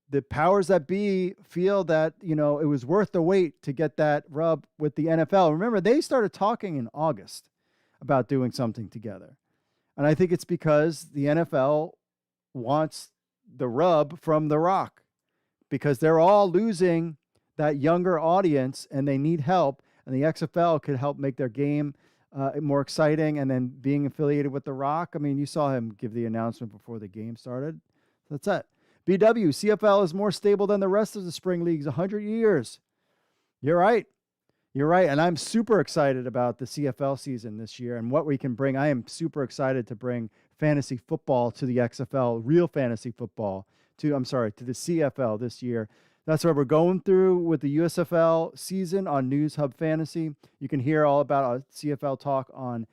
the powers that be feel that, it was worth the wait to get that rub with the NFL. Remember, they started talking in August about doing something together. And I think it's because the NFL wants the rub from The Rock, because they're all losing that younger audience and they need help. And the XFL could help make their game more exciting. And then being affiliated with The Rock, I mean, you saw him give the announcement before the game started. That's it. BW, CFL is more stable than the rest of the spring leagues, 100 years. You're right. You're right. And I'm super excited about the CFL season this year and what we can bring. I am super excited to bring fantasy football to the XFL, real fantasy football to the CFL this year. That's what we're going through with the USFL season on News Hub Fantasy. You can hear all about our CFL talk and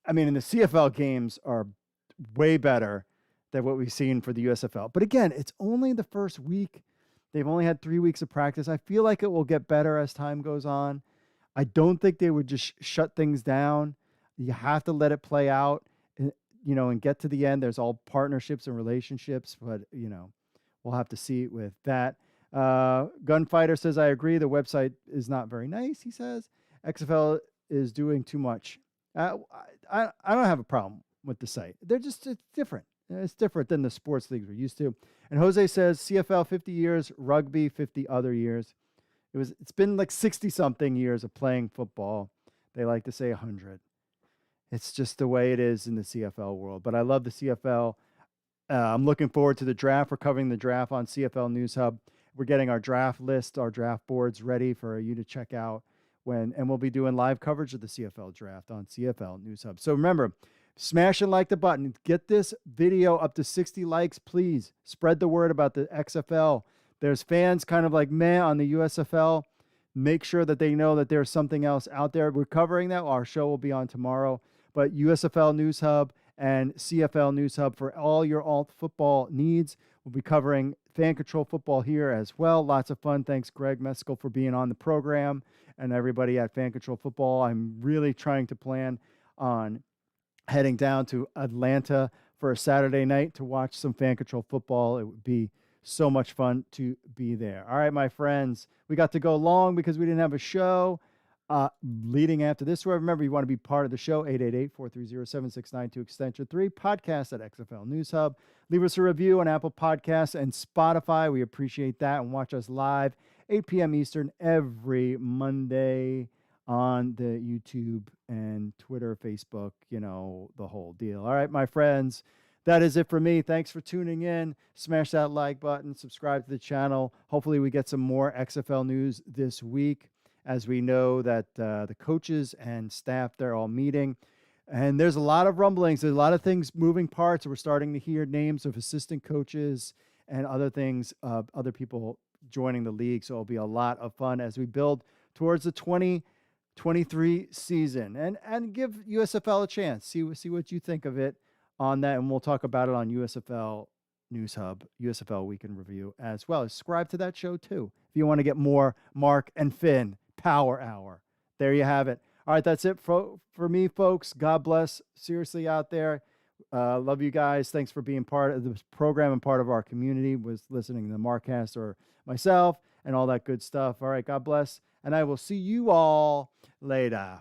the CFL games are way better than what we've seen for the USFL. But again, it's only the first week. They've only had 3 weeks of practice. I feel like it will get better as time goes on. I don't think they would just shut things down. You have to let it play out, and get to the end. There's all partnerships and relationships, but, we'll have to see with that. Gunfighter says, I agree. The website is not very nice, he says. XFL is doing too much. I don't have a problem with the site. It's different. It's different than the sports leagues we're used to. And Jose says, CFL 50 years, rugby 50 other years. It's been like 60-something years of playing football. They like to say 100. It's just the way it is in the CFL world. But I love the CFL. I'm looking forward to the draft. We're covering the draft on CFL News Hub. We're getting our draft list, our draft boards ready for you to check out and we'll be doing live coverage of the CFL draft on CFL News Hub. So remember, smash and like the button. Get this video up to 60 likes, please. Spread the word about the XFL. There's fans kind of like meh on the USFL. Make sure that they know that there's something else out there. We're covering that. Our show will be on tomorrow. But USFL News Hub and CFL News Hub for all your alt football needs. We'll be covering fan control football here as well. Lots of fun. Thanks, Greg Mescall, for being on the program and everybody at Fan Control Football. I'm really trying to plan on heading down to Atlanta for a Saturday night to watch some Fan Control Football. It would be so much fun to be there. All right, my friends, we got to go long because we didn't have a show leading after this. Remember, you want to be part of the show, 888-430-7692, extension 3, podcast at XFL News Hub. Leave us a review on Apple Podcasts and Spotify. We appreciate that. And watch us live, 8 p.m. Eastern, every Monday on the YouTube and Twitter, Facebook, the whole deal. All right, my friends, that is it for me. Thanks for tuning in. Smash that like button, subscribe to the channel. Hopefully we get some more XFL news this week, as we know that the coaches and staff, they're all meeting. And there's a lot of rumblings. There's a lot of things, moving parts. We're starting to hear names of assistant coaches and other things, other people joining the league. So it'll be a lot of fun as we build towards the 2023 season. And give USFL a chance. See what you think of it on that. And we'll talk about it on USFL News Hub, USFL Weekend Review as well. Subscribe to that show too if you want to get more Mark and Finn Power Hour. There you have it. All right, that's it for me, folks. God bless, seriously, out there. Love you guys. Thanks for being part of this program and part of our community, was listening to the Markcast or myself and all that good stuff. All right, God bless, and I will see you all later.